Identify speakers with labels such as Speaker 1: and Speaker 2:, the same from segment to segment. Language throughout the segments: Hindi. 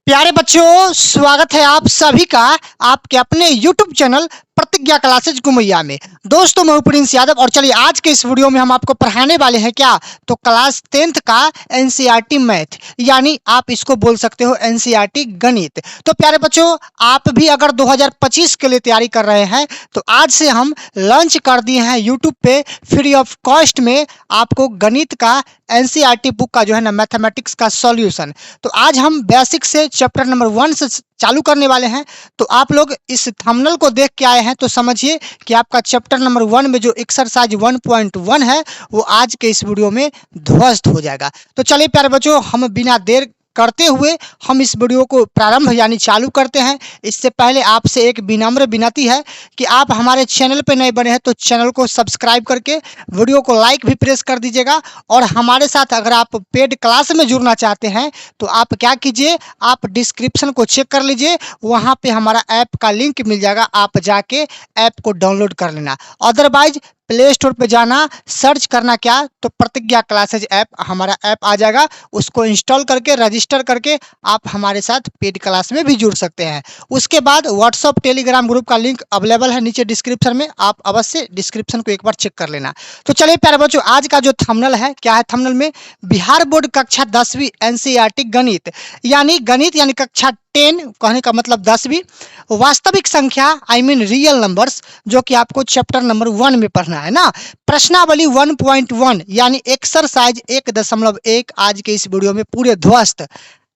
Speaker 1: प्यारे बच्चों, स्वागत है आप सभी का आपके अपने YouTube चैनल प्रतिज्ञा क्लासेज गुमैया में। दोस्तों, मैं हूं प्रिंस यादव और चलिए आज के इस वीडियो में हम आपको पढ़ाने वाले हैं क्या तो क्लास 10th का एनसीईआरटी मैथ, यानी आप इसको बोल सकते हो एनसीईआरटी गणित। तो प्यारे बच्चों, आप भी अगर 2025 के लिए तैयारी कर रहे हैं तो आज से हम लॉन्च कर दिए हैं YouTube पे फ्री ऑफ कॉस्ट में आपको गणित का एनसीईआरटी बुक का जो है ना मैथमेटिक्स का सॉल्यूशन। तो आज हम बेसिक से चैप्टर नंबर 1 से चालू करने वाले हैं। तो आप लोग इस थंबनेल को देख के आए हैं तो समझिए कि आपका चैप्टर नंबर 1 में जो एक्सरसाइज 1.1 है वो आज के इस वीडियो में ध्वस्त हो जाएगा। तो चलिए प्यारे बच्चों, हम बिना देर करते हुए हम इस वीडियो को प्रारंभ यानी चालू करते हैं। इससे पहले आपसे एक विनम्र विनती है कि आप हमारे चैनल पे नए बने हैं तो चैनल को सब्सक्राइब करके वीडियो को लाइक भी प्रेस कर दीजिएगा। और हमारे साथ अगर आप पेड क्लास में जुड़ना चाहते हैं तो आप क्या कीजिए, आप डिस्क्रिप्शन को चेक कर लीजिए, वहाँ पे हमारा ऐप का लिंक मिल जाएगा, आप जाके ऐप को डाउनलोड कर लेना। अदरवाइज प्ले स्टोर पे जाना, सर्च करना क्या तो प्रतिज्ञा क्लासेज ऐप, हमारा ऐप आ जाएगा, उसको इंस्टॉल करके रजिस्टर करके आप हमारे साथ पेड क्लास में भी जुड़ सकते हैं। उसके बाद व्हाट्सअप टेलीग्राम ग्रुप का लिंक अवेलेबल है नीचे डिस्क्रिप्शन में, आप अवश्य डिस्क्रिप्शन को एक बार चेक कर लेना। तो चलिए प्यारे बच्चों, आज का जो थंबनेल है क्या है, थंबनेल में बिहार बोर्ड कक्षा 10वीं एनसीईआरटी गणित यानी कक्षा 10 कहने का मतलब 10वीं वास्तविक संख्या रियल नंबर्स, जो कि आपको चैप्टर नंबर 1 में पढ़ना है ना। प्रश्नावली 1.1 यानी एक्सरसाइज 1.1 आज के इस वीडियो में पूरे ध्वस्त।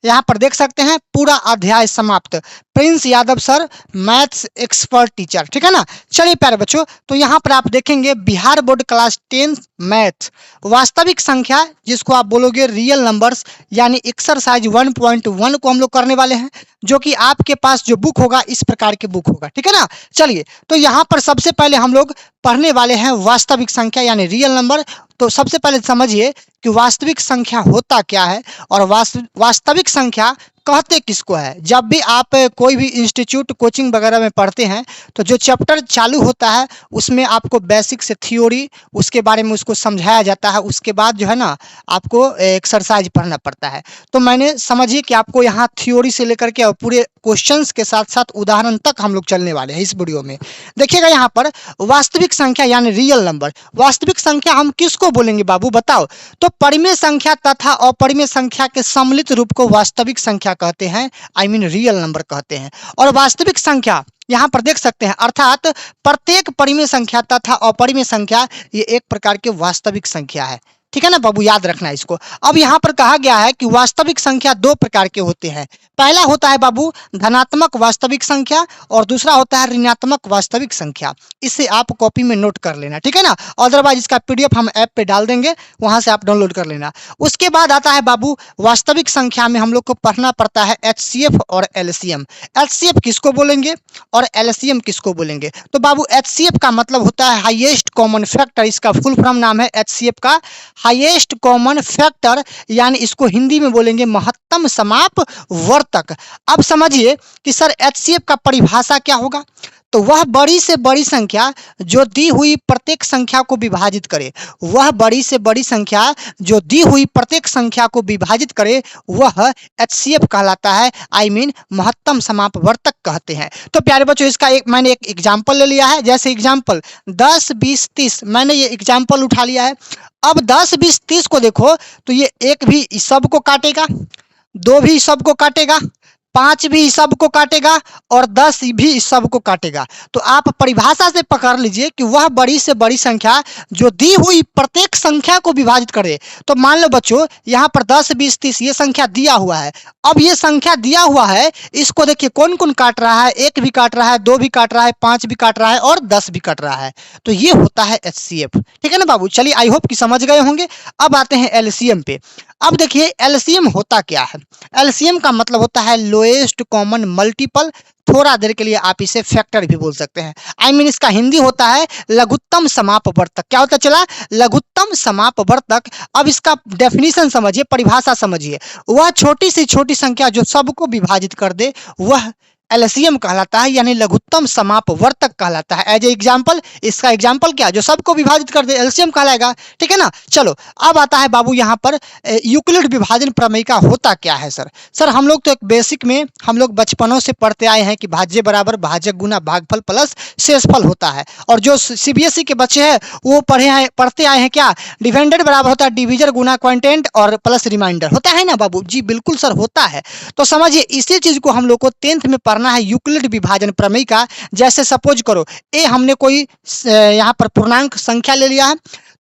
Speaker 1: यहाँ पर देख सकते हैं पूरा अध्याय समाप्त। Prince Yadav sir, maths expert teacher, ठीक है ना। चलिए प्यारे बच्चों, तो यहाँ पर आप देखेंगे बिहार बोर्ड क्लास 10 मैथ वास्तविक संख्या, जिसको आप बोलोगे रियल नंबर्स, यानी एक्सरसाइज 1.1 को हम लोग करने वाले हैं, जो कि आपके पास जो बुक होगा इस प्रकार के बुक होगा, ठीक है ना। चलिए, तो यहाँ पर सबसे पहले हम लोग पढ़ने वाले हैं वास्तविक संख्या यानी रियल नंबर। तो सबसे पहले समझिए कि वास्तविक संख्या होता क्या है और वास्तविक संख्या कहते किसको है। जब भी आप कोई भी इंस्टीट्यूट कोचिंग वगैरह में पढ़ते हैं तो जो चैप्टर चालू होता है उसमें आपको बेसिक से थ्योरी उसके बारे में उसको समझाया जाता है, उसके बाद जो है ना आपको एक्सरसाइज पढ़ना पड़ता है। तो मैंने समझिए कि आपको यहाँ थ्योरी से लेकर के और पूरे क्वेश्चंस के साथ साथ उदाहरण तक हम लोग चलने वाले हैं इस वीडियो में। देखिएगा यहाँ पर वास्तविक संख्या यानी रियल नंबर, वास्तविक संख्या हम किसको बोलेंगे बाबू बताओ। तो परिमेय संख्या तथा अपरिमेय संख्या के सम्मिलित रूप को वास्तविक संख्या कहते हैं, रियल नंबर कहते हैं। और वास्तविक संख्या यहाँ पर देख सकते हैं, अर्थात प्रत्येक परिमेय संख्या तथा अपरिमेय संख्या ये एक प्रकार के वास्तविक संख्या है, ठीक है ना बाबू, याद रखना इसको। अब यहाँ पर कहा गया है कि वास्तविक संख्या दो प्रकार के होते हैं। पहला होता है बाबू धनात्मक वास्तविक संख्या और दूसरा होता है ऋणात्मक वास्तविक संख्या। इसे आप कॉपी में नोट कर लेना, ठीक है ना। अदरवाइज इसका पीडीएफ हम ऐप पे डाल देंगे, वहां से आप डाउनलोड कर लेना। उसके बाद आता है बाबू वास्तविक संख्या में हम लोग को पढ़ना पड़ता है एचसीएफ और एलसीएम। एचसीएफ किसको बोलेंगे और एलसीएम किसको बोलेंगे। तो बाबू एचसीएफ का मतलब होता है हाईएस्ट कॉमन फैक्टर, इसका फुल फॉर्म नाम है एचसीएफ का हाईएस्ट कॉमन फैक्टर, यानी इसको हिंदी में बोलेंगे महत्तम समाप वर्तक। अब समझिए कि सर एचसीएफ का परिभाषा क्या होगा। तो वह बड़ी से बड़ी संख्या जो दी हुई प्रत्येक संख्या को विभाजित करे, वह बड़ी से बड़ी संख्या जो दी हुई प्रत्येक संख्या को विभाजित करे वह एचसीएफ कहलाता है, महत्तम समाप वर्तक कहते हैं। तो प्यारे बच्चों, इसका मैंने एक एग्जांपल ले लिया है। जैसे एग्जांपल 10, 20, 30, मैंने ये एग्जांपल उठा लिया है। अब 10, 20, 30 को देखो तो ये एक भी सब को काटेगा, 2 भी सब को काटेगा, 5 भी सब को काटेगा और 10 भी सब को काटेगा। तो आप परिभाषा से पकड़ लीजिए कि वह बड़ी से बड़ी संख्या जो दी हुई प्रत्येक संख्या को विभाजित करे। तो मान लो बच्चों यहाँ पर 10, 20, 30 ये संख्या दिया हुआ है। अब ये संख्या दिया हुआ है, इसको देखिए कौन कौन काट रहा है, 1 भी काट रहा है, 2 भी काट रहा है, 5 भी काट रहा है और 10 भी काट रहा है। तो ये होता है एचसीएफ, ठीक है ना बाबू। चलिए, आई होप कि समझ गए होंगे। अब आते हैं एलसीएम पे। अब देखिए एलसीएम होता क्या है। एलसीएम का मतलब होता है लोएस्ट कॉमन मल्टीपल, थोड़ा देर के लिए आप इसे फैक्टर भी बोल सकते हैं। इसका हिंदी होता है लघुत्तम समापवर्तक। क्या होता चला, लघुत्तम समापवर्तक। अब इसका डेफिनेशन समझिए, परिभाषा समझिए। वह छोटी से छोटी संख्या जो सबको विभाजित कर दे वह एलसीएम कहलाता है, यानी लघुत्तम समापवर्तक कहलाता है। एज ए एग्जाम्पल, इसका एग्जाम्पल क्या, जो सबको विभाजित कर दे, एलसीएम कहलाएगा। ठीक है ना। चलो अब आता है बाबू यहाँ पर यूक्लिड विभाजन प्रमेय का होता क्या है सर। सर हम लोग तो एक बेसिक में हम लोग बचपनों से पढ़ते आए हैं कि भाज्य बराबर भाजक गुना भागफल प्लस शेषफल होता है। और जो सीबीएसई के बच्चे हैं वो पढ़ते आए हैं क्या, डिविडेंड बराबर होता है डिविजन गुना क्वांटेंट और प्लस रिमाइंडर होता है ना बाबू जी। बिल्कुल सर होता है। तो समझिए इसी चीज को हम लोग को 10th में पढ़ना है, यूक्लिड विभाजन प्रमेय का। जैसे सपोज करो ए हमने कोई यहाँ पर पूर्णांक संख्या ले लिया है,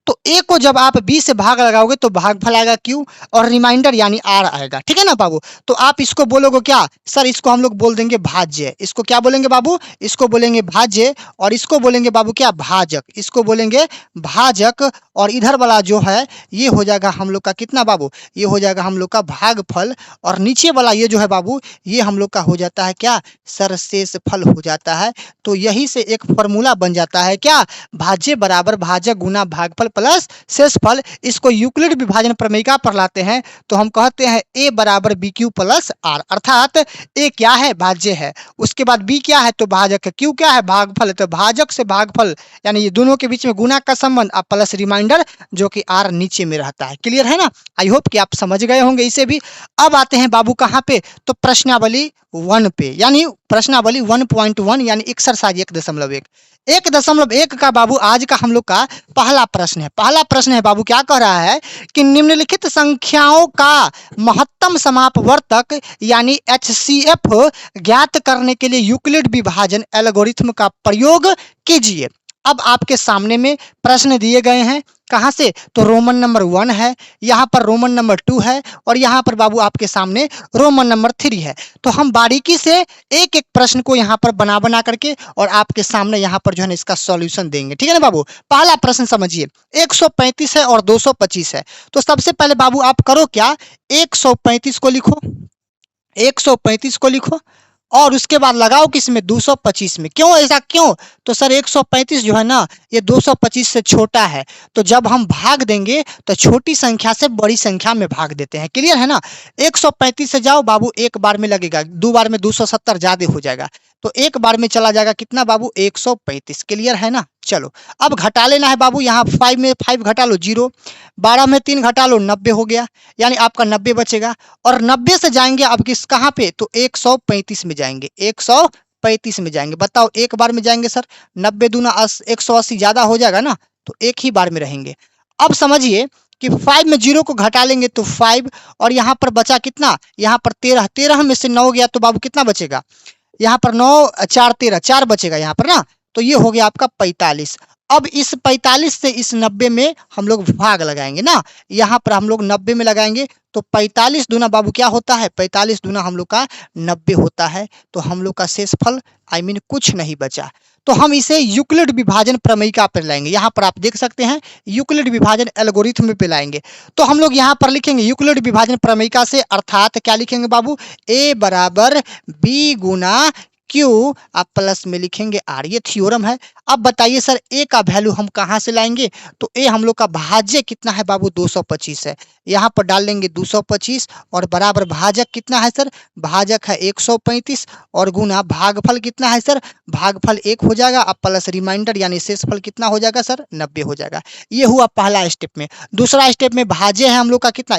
Speaker 1: तो ए को जब आप बी से भाग लगाओगे तो भागफल आएगा क्यू और रिमाइंडर यानी आर आएगा। ठीक है ना बाबू। तो आप इसको बोलोगे क्या सर, इसको हम लोग बोल देंगे भाज्य। इसको क्या बोलेंगे बाबू, इसको बोलेंगे भाज्य। और इसको बोलेंगे बाबू क्या, भाजक। इसको बोलेंगे भाजक। और इधर वाला जो है ये हो जाएगा हम लोग का कितना बाबू, ये हो जाएगा हम लोग का भागफल। और नीचे वाला ये जो है बाबू ये हम लोग का हो जाता है क्या सर, शेषफल हो जाता है। तो यही से एक फॉर्मूला बन जाता है क्या, भाज्य बराबर भाजक गुना भागफल प्लस शेषफल। इसको यूक्लिड विभाजन प्रमेय का पढ़लाते हैं तो हम कहते हैं ए बराबर बी क्यू प्लस आर। अर्थात ए क्या है, भाज्य है, उसके बाद बी क्या है तो भाजक है, क्यू क्या है भागफल है, तो भाजक से भागफल यानी ये दोनों के बीच में गुना का संबंध और प्लस रिमाइंडर जो कि आर नीचे में रहता है। क्लियर है ना। आई होप कि आप समझ गए होंगे इसे भी। अब आते हैं बाबू कहाँ पे, तो प्रश्नावली 1 पे, यानी प्रश्नावली 1.1 यानी एक्सरसाइज 1.1। 1.1 का बाबू आज का हम लोग का पहला प्रश्न है। पहला प्रश्न है बाबू, क्या कह रहा है कि निम्नलिखित संख्याओं का महत्तम समापवर्तक यानी HCF ज्ञात करने के लिए यूक्लिड विभाजन एल्गोरिथम का प्रयोग कीजिए। अब आपके सामने में प्रश्न दिए गए हैं, कहाँ से, तो रोमन नंबर 1 है, यहाँ पर रोमन नंबर 2 है और यहाँ पर बाबू आपके सामने रोमन नंबर 3 है। तो हम बारीकी से एक एक प्रश्न को यहाँ पर बना करके और आपके सामने यहाँ पर जो है ना इसका सॉल्यूशन देंगे। ठीक है ना बाबू। पहला प्रश्न समझिए, 135 है और 225 है। तो सबसे पहले बाबू आप करो क्या, 135 को लिखो, 135 को लिखो और उसके बाद लगाओ किसमें, 225 में। क्यों ऐसा क्यों, तो सर 135 जो है ना ये 225 से छोटा है, तो जब हम भाग देंगे तो छोटी संख्या से बड़ी संख्या में भाग देते हैं। क्लियर है ना। 135 से जाओ बाबू, एक बार में लगेगा, 2 बार में 270 ज्यादा हो जाएगा, तो एक बार में चला जाएगा कितना बाबू, 135। क्लियर है ना। चलो अब घटा लेना है बाबू, यहाँ 5 में 5 घटा लो 0, 12 में 3 घटा लो 90 हो गया, यानी आपका 90 बचेगा। और 90 से जाएंगे अब किस कहाँ पे, तो 135 में जाएंगे, 135 में जाएंगे। बताओ एक बार में जाएंगे सर, 90 दूना 180 ज्यादा हो जाएगा ना, तो एक ही बार में रहेंगे। अब समझिए कि 5 में 0 को घटा लेंगे तो 5 और यहाँ पर बचा कितना, यहाँ पर 13, 13 में से 9 गया तो बाबू कितना बचेगा, यहाँ पर 9 4 13 4 बचेगा यहाँ पर ना, तो ये हो गया आपका 45। अब इस 45 से इस 90 में हम लोग भाग लगाएंगे ना, यहाँ पर हम लोग 90 में लगाएंगे तो 45 दूना बाबू क्या होता है, 45 दूना हम लोग का 90 होता है। तो हम लोग का शेषफल कुछ नहीं बचा, तो हम इसे यूक्लिड विभाजन प्रमेयिका पर लाएंगे। यहाँ पर आप देख सकते हैं यूक्लिड विभाजन एल्गोरिथम पे लाएंगे, तो हम लोग यहाँ पर लिखेंगे यूक्लिड विभाजन प्रमेयिका से, अर्थात क्या लिखेंगे बाबू, ए बराबर बी गुना क्यू आप प्लस में लिखेंगे आर, ये थ्योरम है। अब बताइए सर ए का वैल्यू हम कहाँ से लाएंगे, तो ए हम लोग का भाज्य कितना है बाबू, 225 है, यहाँ पर डाल लेंगे 225 और बराबर भाजक कितना है सर, भाजक है 135 और गुना भागफल कितना है सर, भागफल 1 हो जाएगा। अब प्लस रिमाइंडर यानी शेषफल कितना हो जाएगा सर, 90 हो जाएगा। ये हुआ पहला स्टेप में। दूसरा स्टेप में भाज्य है हम लोग का कितना,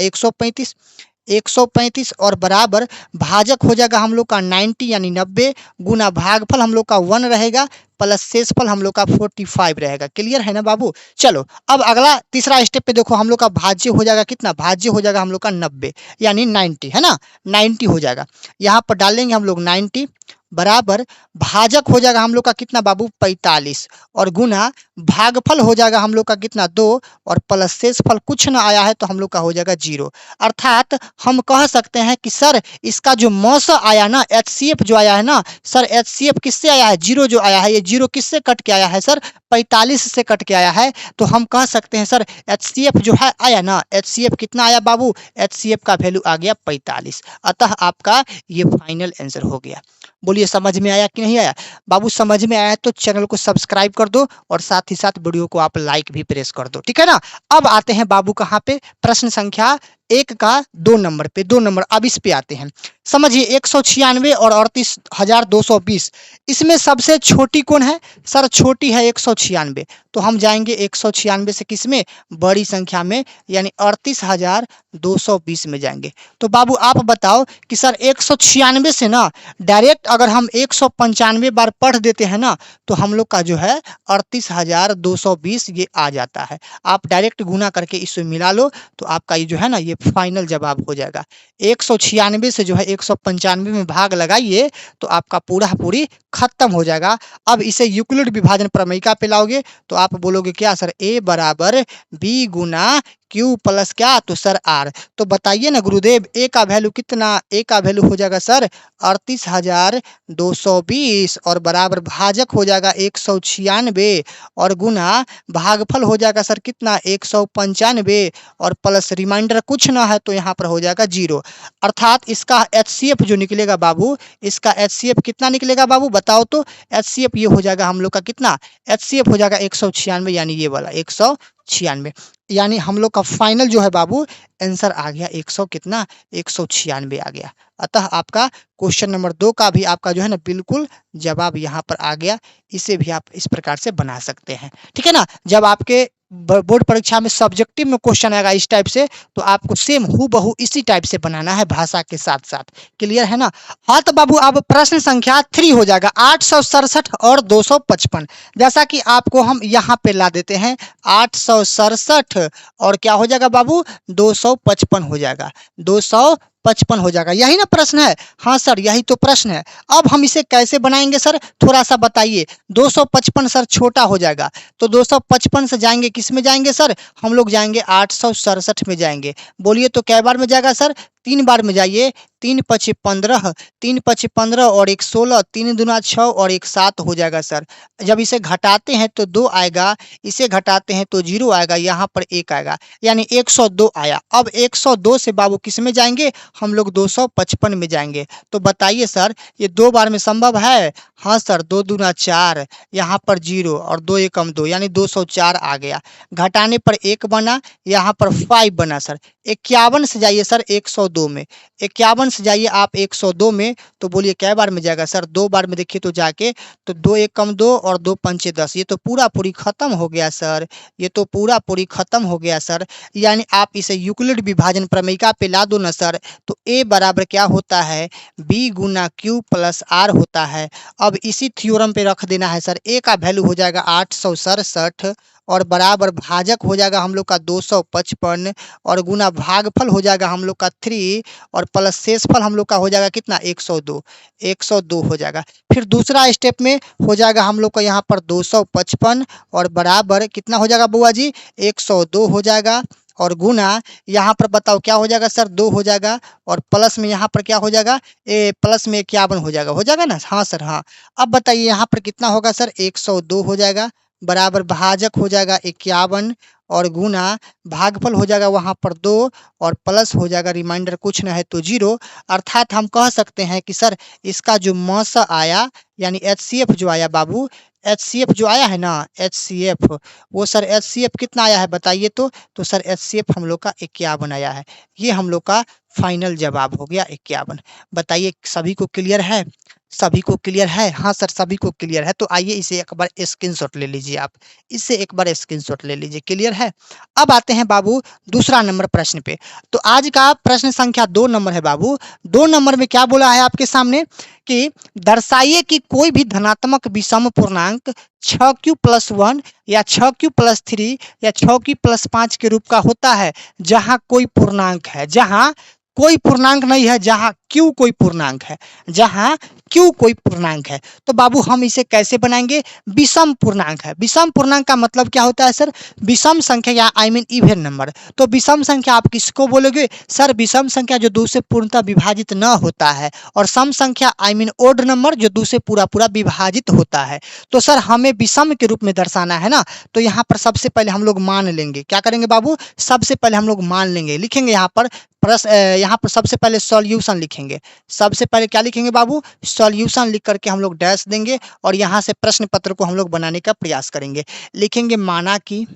Speaker 1: 135 और बराबर भाजक हो जाएगा हम लोग का 90 यानी 90 गुना भागफल हम लोग का 1 रहेगा प्लस शेषफल हम लोग का 45 रहेगा। क्लियर है ना बाबू। चलो अब अगला तीसरा स्टेप पे देखो, हम लोग का भाज्य हो जाएगा कितना, भाज्य हो जाएगा हम लोग का 90 यानी 90 है ना, 90 हो जाएगा। यहाँ पर डालेंगे हम लोग 90 बराबर भाजक हो जाएगा हम लोग का कितना बाबू, 45 और गुना भागफल हो जाएगा हम लोग का कितना, 2 और प्लस शेषफल कुछ ना आया है तो हम लोग का हो जाएगा 0। अर्थात हम कह सकते हैं कि सर इसका जो मौस आया ना, HCF जो आया है ना सर, HCF किससे आया है, 0 जो आया है, ये 0 किससे कट के आया है सर, 45 से कट के आया है। तो हम कह सकते हैं सर HCF जो है आया ना, HCF कितना आया बाबू, HCF का वैल्यू आ गया 45। अतः आपका ये फाइनल आंसर हो गया। बोलिए समझ में आया कि नहीं आया बाबू। समझ में आया तो चैनल को सब्सक्राइब कर दो और साथ ही साथ वीडियो को आप लाइक भी प्रेस कर दो। ठीक है ना। अब आते हैं बाबू कहाँ पे, प्रश्न संख्या 1 का 2 नंबर पे, 2 नंबर। अब इस पे आते हैं, समझिए 196 और 38,220, इसमें सबसे छोटी कौन है सर? छोटी है 196। तो हम जाएंगे 196 से किस में? बड़ी संख्या में, यानी 38,220 में जाएंगे। तो बाबू आप बताओ कि सर 196 से ना डायरेक्ट अगर हम 195 बार पढ़ देते हैं ना, तो हम लोग का जो है 38,220 ये आ जाता है। आप डायरेक्ट गुना करके इससे मिला लो, तो आपका ये जो है ना ये फाइनल जवाब हो जाएगा। 196 से जो है 195 में भाग लगाइए, तो आपका पूरा पूरी खत्म हो जाएगा। अब इसे यूक्लिड विभाजन प्रमेयिका पे लाओगे, तो आप बोलोगे क्या सर? A बराबर B गुना Q प्लस क्या? तो सर R। तो बताइए ना गुरुदेव, A का वैल्यू कितना? A का वैल्यू हो जाएगा सर 38,220 और बराबर भाजक हो जाएगा 196 और गुना भागफल हो जाएगा सर कितना? 195 और प्लस रिमाइंडर कुछ ना है तो यहाँ पर हो जाएगा 0। अर्थात इसका HCF जो निकलेगा बाबू, इसका HCF कितना निकलेगा बाबू बताओ तो? HCF ये हो जाएगा हम लोग का कितना? HCF हो जाएगा 196, यानी ये वाला 196, यानी हम लोग का फाइनल जो है बाबू आंसर आ गया 100 कितना? 196 आ गया। अतः आपका क्वेश्चन नंबर 2 का भी आपका जो है ना बिल्कुल जवाब यहाँ पर आ गया। इसे भी आप इस प्रकार से बना सकते हैं, ठीक है ना। जब आपके बोर्ड परीक्षा में सब्जेक्टिव में क्वेश्चन आएगा इस टाइप से, तो आपको सेम हूबहू इसी टाइप से बनाना है भाषा के साथ साथ। क्लियर है ना? हाँ तो बाबू अब प्रश्न संख्या 3 हो जाएगा, 867 और 255। जैसा कि आपको हम यहाँ पे ला देते हैं, 867 और क्या हो जाएगा बाबू? 255 हो जाएगा, 255 हो जाएगा। यही ना प्रश्न है? हाँ सर यही तो प्रश्न है। अब हम इसे कैसे बनाएंगे सर, थोड़ा सा बताइए। 255 सर छोटा हो जाएगा, तो 255 से जाएंगे किस में जाएंगे सर? हम लोग जाएंगे 867 में जाएंगे। बोलिए तो कै बार में जाएगा सर? 3 बार में जाइए। 3 पची 15, 3 पची 15 और 1 16, 3 दूना 6 और 1 7 हो जाएगा सर। जब इसे घटाते हैं तो 2 आएगा, इसे घटाते हैं तो 0 आएगा, यहाँ पर 1 आएगा, यानी 102 आया। अब 102 से बाबू किस में जाएंगे? हम लोग 255 में जाएंगे। तो बताइए सर ये 2 बार में संभव है? हाँ सर, 2 दूना 4, यहाँ पर 0 और 2 एकम 2, यानी 204 आ गया। घटाने पर 1 बना, यहाँ पर 5 बना सर। 51 से जाइए सर 102 में, 51 से जाइए आप 102 में, तो बोलिए कै बार में जाएगा सर? 2 बार में देखिए तो जाके, तो 2 एकम 2 और 2 पंचे 10, ये तो पूरा पूरी खत्म हो गया सर, ये तो पूरा पूरी खत्म हो गया सर। यानी आप इसे यूक्लिड विभाजन प्रमेयिका पे ला दो ना सर, तो A बराबर क्या होता है? B गुना Q प्लस R होता है। अब इसी थ्योरम पे रख देना है सर। A का वैल्यू हो जाएगा 867 और बराबर भाजक हो जाएगा हम लोग का 255 और गुना भागफल हो जाएगा हम लोग का 3 और प्लस शेषफल हम लोग का हो जाएगा कितना? 102, 102 हो जाएगा। फिर दूसरा स्टेप में हो जाएगा हम लोग का यहाँ पर 255 और बराबर कितना हो जाएगा बुआ जी? 102 हो जाएगा और गुना यहाँ पर बताओ क्या हो जाएगा सर? 2 हो जाएगा और प्लस में यहाँ पर क्या हो जाएगा? प्लस में 51 हो जाएगा ना? हाँ सर हाँ। अब बताइए यहाँ पर कितना होगा सर? 102 हो जाएगा, बराबर भाजक हो जाएगा 51 और गुना भागफल हो जाएगा वहाँ पर 2 और प्लस हो जाएगा रिमाइंडर कुछ ना है तो 0। अर्थात हम कह सकते हैं कि सर इसका जो मस आया, यानी HCF जो आया बाबू, HCF जो आया है ना, HCF, वो सर HCF कितना आया है बताइए तो सर HCF हम लोग का 51 आया है। ये हम लोग का फाइनल जवाब हो गया 51। बताइए सभी को क्लियर है? सभी को क्लियर है? हाँ सर सभी को क्लियर है। तो आइए इसे एक बार स्क्रीनशॉट ले लीजिए, आप इससे एक बार स्क्रीनशॉट ले लीजिए। क्लियर है? अब आते हैं बाबू दूसरा नंबर प्रश्न पे। तो आज का प्रश्न संख्या 2 नंबर है बाबू। 2 नंबर में क्या बोला है आपके सामने कि दर्शाइए कि कोई भी धनात्मक विषम पूर्णांक 6q प्लस 1 या 6q प्लस 3 या 6q प्लस 5 के रूप का होता है, जहां कोई पूर्णांक है, जहां कोई पूर्णांक नहीं है, जहां q कोई पूर्णांक है, जहां q कोई पूर्णांक है। तो बाबू हम इसे कैसे बनाएंगे? विषम पूर्णांक है। विषम पूर्णांक का मतलब क्या होता है सर? विषम संख्या या आई मीन इवन नंबर। तो विषम संख्या आप किसको बोलोगे सर? विषम संख्या जो 2 से पूर्णतः विभाजित न होता है, और सम संख्या आई मीन ओड नंबर जो 2 से पूरा पूरा विभाजित होता है। तो सर हमें विषम के रूप में दर्शाना है ना, तो यहाँ पर सबसे पहले हम लोग मान लेंगे। क्या करेंगे बाबू? सबसे पहले हम लोग मान लेंगे, लिखेंगे यहाँ पर यहाँ पर सबसे पहले सॉल्यूशन लिखेंगे। सबसे पहले क्या लिखेंगे बाबू? सॉल्यूशन लिख करके हम लोग डैश देंगे और यहाँ से प्रश्न पत्र को हम लोग बनाने का प्रयास करेंगे। लिखेंगे माना कि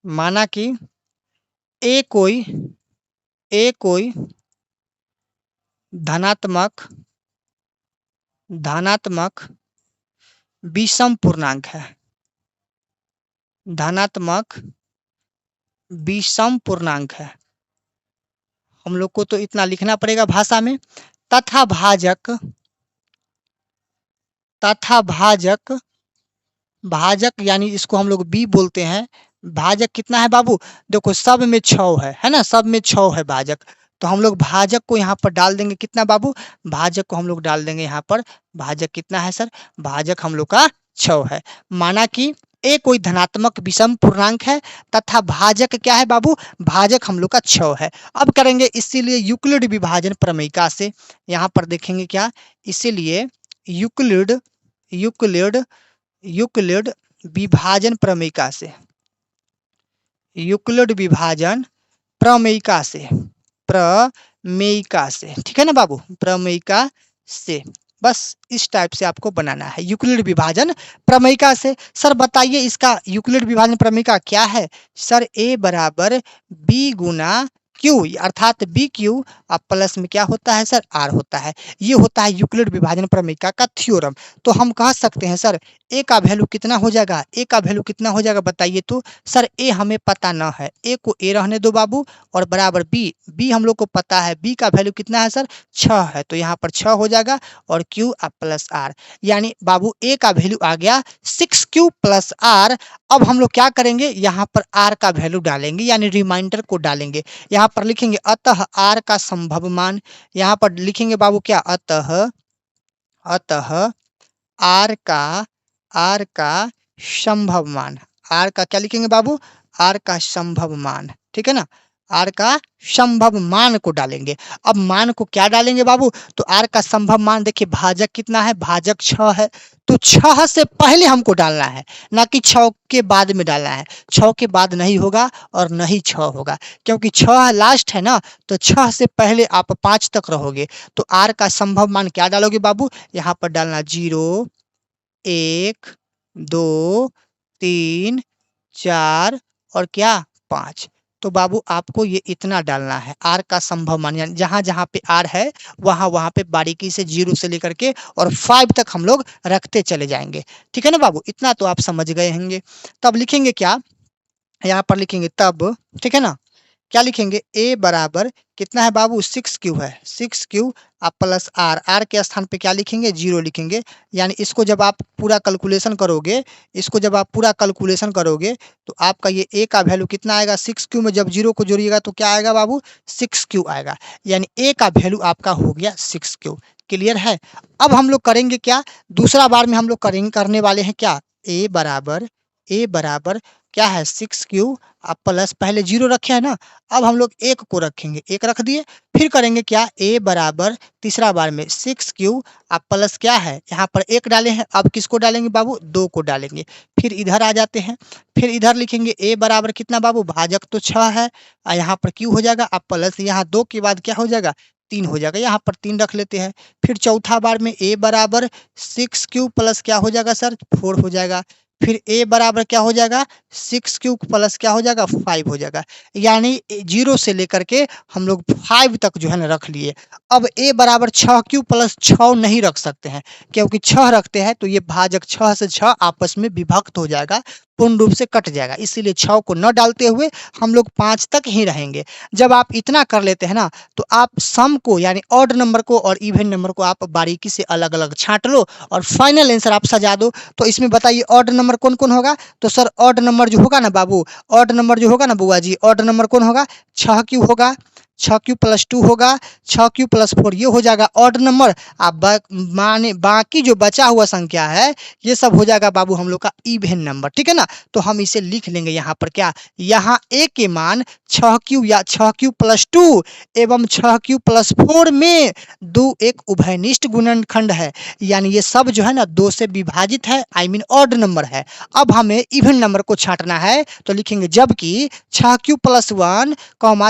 Speaker 1: माना कि ए कोई धनात्मक विषम पूर्णांक है। धनात्मक विषम पूर्णांक है। हम लोग को तो इतना लिखना पड़ेगा भाषा में। तथा भाजक यानी इसको हम लोग बी बोलते हैं। भाजक कितना है बाबू? देखो सब में 6 है ना, सब में 6 है भाजक। तो हम लोग भाजक को यहाँ पर डाल देंगे कितना बाबू? भाजक को हम लोग डाल देंगे यहाँ पर। भाजक कितना है सर? भाजक हम लोग का 6 है। माना कि ए कोई धनात्मक विषम पूर्णांक है तथा भाजक क्या है बाबू? भाजक हम लोग का 6 है। अब करेंगे इसीलिए यूक्लिड विभाजन प्रमेयिका से। यहाँ पर देखेंगे क्या, इसीलिए यूक्लिड विभाजन प्रमेयिका से, यूक्लिड विभाजन प्रमेयिका से, ठीक है ना बाबू? प्रमेयिका से बस इस टाइप से आपको बनाना है, यूक्लिड विभाजन प्रमेयिका से। सर बताइए इसका यूक्लिड विभाजन प्रमेयिका क्या है? सर ए बराबर बी गुना क्यू, अर्थात बी क्यू अब प्लस में क्या होता है सर? आर होता है। ये होता है यूक्लिड विभाजन प्रमेयिका का थ्योरम। तो हम कह सकते हैं सर ए का वैल्यू कितना हो जाएगा? ए का वैल्यू कितना हो जाएगा बताइए तो? सर ए हमें पता न है, ए को ए रहने दो बाबू, और बराबर बी हम लोग को पता है, बी का वैल्यू कितना है सर? 6 है। तो यहाँ पर 6 हो जाएगा और क्यू प्लस आर, यानी बाबू ए का वैल्यू आ गया 6Q प्लस आर। अब हम लोग क्या करेंगे, यहाँ पर आर का वैल्यू डालेंगे, यानी रिमाइंडर को डालेंगे। यहाँ पर लिखेंगे अतः आर का संभव मान। यहाँ पर लिखेंगे बाबू क्या? अतः आर का संभव मान। आर का क्या लिखेंगे बाबू? आर का संभव मान, ठीक है ना? आर का संभव मान को डालेंगे। अब मान को क्या डालेंगे बाबू? तो आर का संभव मान देखिए, भाजक कितना है? भाजक 6 है। तो 6 से पहले हमको डालना है, ना कि 6 के बाद में डालना है। 6 के बाद नहीं होगा और नहीं 6 होगा, क्योंकि 6 लास्ट है ना। तो 6 से पहले आप 5 तक रहोगे। तो आर का संभव मान क्या डालोगे बाबू? यहाँ पर डालना 0, 1, 2, 3, 4 और क्या 5। तो बाबू आपको ये इतना डालना है, आर का संभव मान, यानी जहां जहां पे आर है वहां पे बारीकी से 0 से लेकर के और 5 तक हम लोग रखते चले जाएंगे, ठीक है ना बाबू? इतना तो आप समझ गए होंगे। तब लिखेंगे क्या, यहाँ पर लिखेंगे तब, ठीक है ना? क्या लिखेंगे? ए बराबर कितना है बाबू? 6Q है। 6Q प्लस आर, आर के स्थान पे क्या लिखेंगे? 0 लिखेंगे। यानी इसको जब आप पूरा कैलकुलेशन करोगे, तो आपका ये ए का वैल्यू कितना आएगा? 6Q में जब 0 को जोड़िएगा तो क्या आएगा बाबू? 6Q आएगा। यानी ए का वैल्यू आपका हो गया 6Q। क्लियर है? अब हम लोग करेंगे क्या, दूसरा बार में हम लोग करने वाले हैं क्या? ए बराबर क्या है? 6Q प्लस, पहले 0 रखे है ना, अब हम लोग 1 को रखेंगे, 1 रख दिए। फिर करेंगे क्या? ए बराबर तीसरा बार में 6Q प्लस क्या है? यहाँ पर 1 डाले हैं, अब किसको डालेंगे बाबू? 2 को डालेंगे। फिर इधर आ जाते हैं, फिर इधर लिखेंगे ए बराबर कितना बाबू? भाजक तो 6 है, यहाँ पर Q हो जाएगा, अब प्लस यहाँ 2 के बाद क्या हो जाएगा? 3 हो जाएगा, यहाँ पर 3 रख लेते हैं। फिर चौथा बार में ए बराबर 6Q प्लस क्या हो जाएगा सर? 4 हो जाएगा। फिर ए बराबर क्या हो जाएगा? 6Q प्लस क्या हो जाएगा? 5 हो जाएगा। यानी 0 से लेकर के हम लोग 5 तक जो है ना रख लिए। अब ए बराबर 6Q प्लस 6 नहीं रख सकते हैं, क्योंकि 6 रखते हैं तो ये भाजक 6 से 6 आपस में विभक्त हो जाएगा, पूर्ण रूप से कट जाएगा। इसीलिए 6 को न डालते हुए हम लोग 5 तक ही रहेंगे। जब आप इतना कर लेते हैं ना, तो आप सम को यानी ऑड नंबर को और इवन नंबर को आप बारीकी से अलग अलग छांट लो और फाइनल आंसर आप सजा दो। तो इसमें बताइए ऑड नंबर कौन कौन होगा? तो सर ऑड नंबर जो होगा ना बाबू, ऑड नंबर जो होगा ना बुआ जी, ऑड नंबर कौन होगा? 6Q होगा, 6Q प्लस 2 होगा, 6Q प्लस 4 ये हो जाएगा ऑड नंबर। अब माने बाकी जो बचा हुआ संख्या है ये सब हो जाएगा बाबू हम लोग का इवन नंबर, ठीक है ना? तो हम इसे लिख लेंगे यहाँ पर क्या, यहाँ ए के मान 6Q या 6Q प्लस 2 एवं 6Q प्लस 4 में 2 एक उभयनिष्ठ गुणनखंड है, यानी ये सब जो है ना 2 से विभाजित है, आई मीन ऑड नंबर है। अब हमें इवन नंबर को छांटना है, तो लिखेंगे जबकि 6Q प्लस 1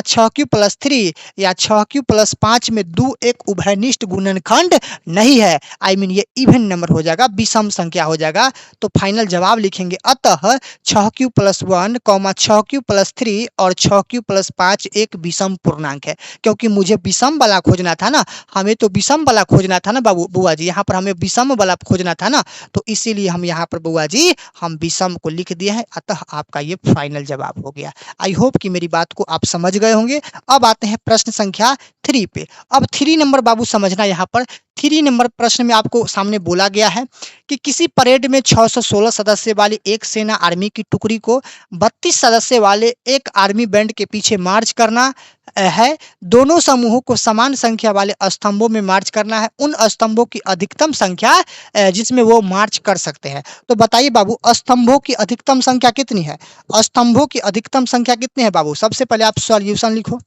Speaker 1: 6Q प्लस 3 या 6q+5 में 2 एक उभयनिष्ठ गुणनखंड नहीं है। आई मीन ये इवन नंबर हो जाएगा, विषम संख्या हो जाएगा। तो फाइनल जवाब लिखेंगे अतः 6q+1, 6q+3 और 6q+5 एक विषम पूर्णांक है। क्योंकि मुझे विषम वाला खोजना था ना, हमें तो विषम वाला खोजना था ना बुआ जी, यहाँ पर हमें विषम वाला खोजना था ना, तो इसीलिए हम यहाँ पर बुआ जी हम विषम को लिख दिए हैं। अतः आपका ये फाइनल जवाब हो गया। आई होप कि मेरी बात को आप समझ गए होंगे। अब आते हैं प्रश्न संख्या 3 पे। अब 3 नंबर बाबू समझना, यहाँ पर 3 नंबर प्रश्न में आपको सामने बोला गया है कि किसी परेड में 616 सदस्य वाली एक सेना आर्मी की टुकड़ी को 32 सदस्य वाले एक आर्मी बैंड के पीछे मार्च करना है। दोनों समूहों को समान संख्या वाले स्तंभों में मार्च करना है। उन स्तंभों की अधिकतम संख्या जिसमें वो मार्च कर सकते हैं। तो बताइए बाबू, स्तंभों की अधिकतम संख्या कितनी है? स्तंभों की अधिकतम संख्या कितनी है बाबू? सबसे पहले आप सॉल्यूशन लिखो,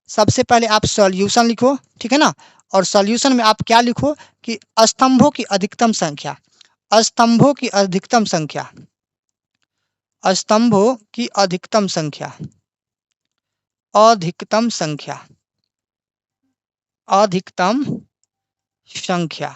Speaker 1: सबसे पहले आप सॉल्यूशन लिखो, ठीक है ना। और सॉल्यूशन में आप क्या लिखो कि स्तंभों की अधिकतम संख्या, स्तंभों की अधिकतम संख्या, स्तंभों की अधिकतम संख्या, अधिकतम संख्या, अधिकतम संख्या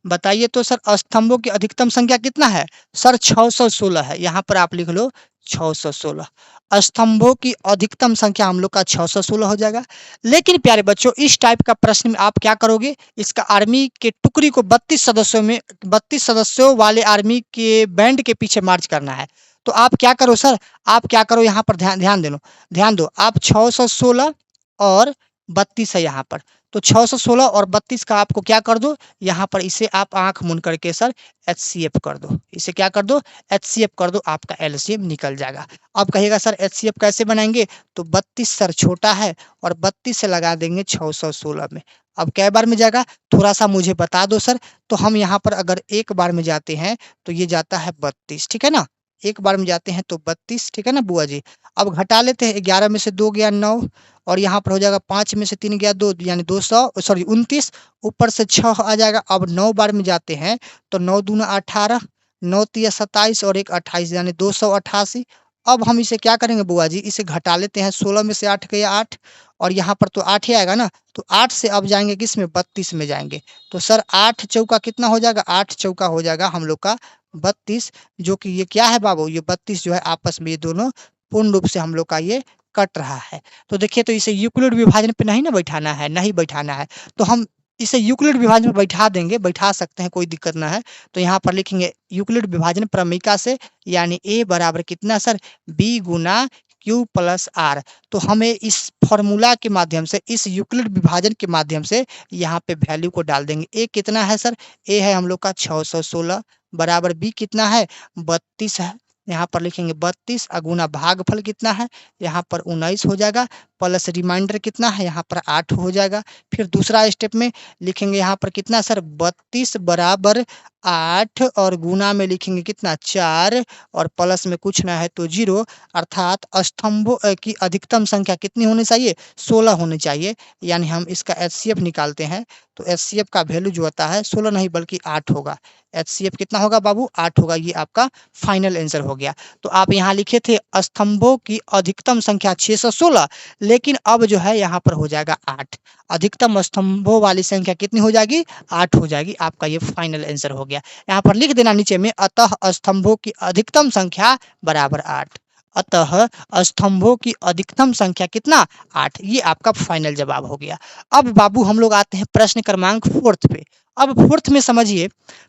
Speaker 1: बताइए तो सर, स्तंभों की अधिकतम संख्या कितना है? सर 616 है। यहाँ पर आप लिख लो 616। स्तंभों की अधिकतम संख्या हम लोग का 616 हो जाएगा। लेकिन प्यारे बच्चों, इस टाइप का प्रश्न में आप क्या करोगे, इसका आर्मी के टुकड़ी को 32 सदस्यों में 32 सदस्यों वाले आर्मी के बैंड के पीछे मार्च करना है। तो आप क्या करो सर, आप क्या करो, यहाँ पर ध्यान दो। आप 616 और 32 है यहाँ पर, तो 616 और 32 का आपको क्या कर दो, यहाँ पर इसे आप आंख मूंद करके सर HCF कर दो। इसे क्या कर दो, HCF कर दो, आपका LCM निकल जाएगा। अब कहिएगा सर HCF कैसे बनाएंगे? तो 32 सर छोटा है और 32 से लगा देंगे 616 में। अब कै बार में जाएगा, थोड़ा सा मुझे बता दो सर। तो हम यहाँ पर अगर एक बार में जाते हैं तो ये जाता है 32, ठीक है ना। एक बार में जाते हैं तो 32, ठीक है ना बुआ जी। अब घटा लेते हैं, 11 में से 2 गया 9, और यहाँ पर हो जाएगा 5 में से 3 गया 2, यानी 29, ऊपर से 6 आ जाएगा। अब 9 बार में जाते हैं तो 9 दूना 18, 9 तिया 27 और एक 28, यानी 288। अब हम इसे क्या करेंगे बुआ जी, इसे घटा लेते हैं। 16 में से 8 गया 8, और यहाँ पर तो 8 ही आएगा ना, तो 8 से अब जाएंगे किस में, 32 में जाएंगे। तो सर 8 चौका कितना हो जाएगा, 8 चौका हो जाएगा हम लोग का 32, जो कि ये क्या है बाबू, ये 32 जो है आपस में ये दोनों पूर्ण रूप से हम लोग का ये कट रहा है। तो देखिए, तो इसे यूक्लिड विभाजन पे नहीं ना बैठाना है, नहीं बैठाना है, तो हम इसे यूक्लिड विभाजन में बैठा देंगे, बैठा सकते हैं, कोई दिक्कत ना है। तो यहाँ पर लिखेंगे यूक्लिड विभाजन प्रमेयिका से, यानी A बराबर कितना सर, B गुना Q+R। तो हमें इस फॉर्मूला के माध्यम से, इस यूक्लिड विभाजन के माध्यम से यहाँ पे वैल्यू को डाल देंगे। A कितना है सर, A है हम लोग का 616, बराबर B कितना है, 32 है। यहाँ पर लिखेंगे 32 अगुना भागफल कितना है, यहाँ पर 19 हो जाएगा, प्लस रिमाइंडर कितना है, यहाँ पर 8 हो जाएगा। फिर दूसरा स्टेप में लिखेंगे यहाँ पर कितना सर, 32 बराबर 8, और गुना में लिखेंगे कितना 4, और प्लस में कुछ ना है तो 0, अर्थात स्तंभों की अधिकतम संख्या कितनी होनी चाहिए, 16 होनी चाहिए। यानी हम इसका HCF निकालते हैं तो HCF का वैल्यू जो होता है 16 नहीं बल्कि 8 होगा। HCF कितना होगा बाबू, 8 होगा। ये आपका फाइनल आंसर हो गया। तो आप यहाँ लिखे थे स्तंभों की अधिकतम संख्या 616, लेकिन अब जो है यहाँ पर हो जाएगा 8। अधिकतम स्तंभों वाली संख्या कितनी हो जाएगी, 8 हो जाएगी। आपका ये फाइनल आंसर हो गया। यहाँ पर लिख देना नीचे में, अतः स्तंभों की अधिकतम संख्या बराबर 8। अतः स्तंभों की अधिकतम संख्या कितना, 8। ये आपका फाइनल जवाब हो गया। अब बाबू हम लोग आते हैं प्रश्न क्रमांक 4 पे। अब 4 में समझिए,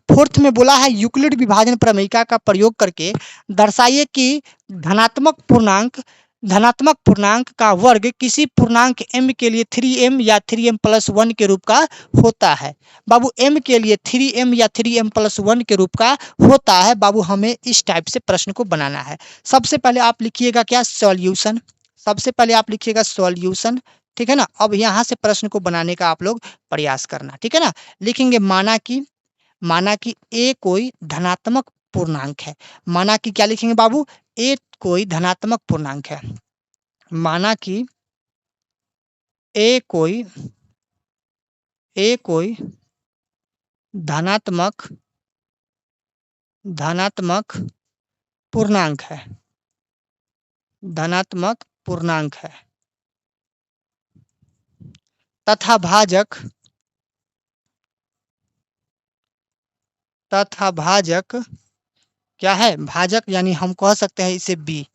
Speaker 1: 4 में बोला है यूक्लिड विभाजन प्रमेयिका का प्रयोग करके दर्शाइए कि धनात्मक पूर्णांक का वर्ग किसी पूर्णांक m के लिए 3m या 3m+1 के रूप का होता है। बाबू m के लिए 3m या 3m+1 के रूप का होता है। बाबू हमें इस टाइप से प्रश्न को बनाना है। सबसे पहले आप लिखिएगा क्या, सॉल्यूशन। सबसे पहले आप लिखिएगा सॉल्यूशन, ठीक है ना। अब यहाँ से प्रश्न को बनाने का आप लोग प्रयास करना, ठीक है ना। लिखेंगे माना कि a कोई धनात्मक पूर्णांक है। माना कि क्या लिखेंगे बाबू, a कोई धनात्मक पूर्णांक है। माना कि a कोई धनात्मक पूर्णांक है, धनात्मक पूर्णांक है। तथा भाजक क्या है, भाजक यानी हम कह सकते हैं इसे बी,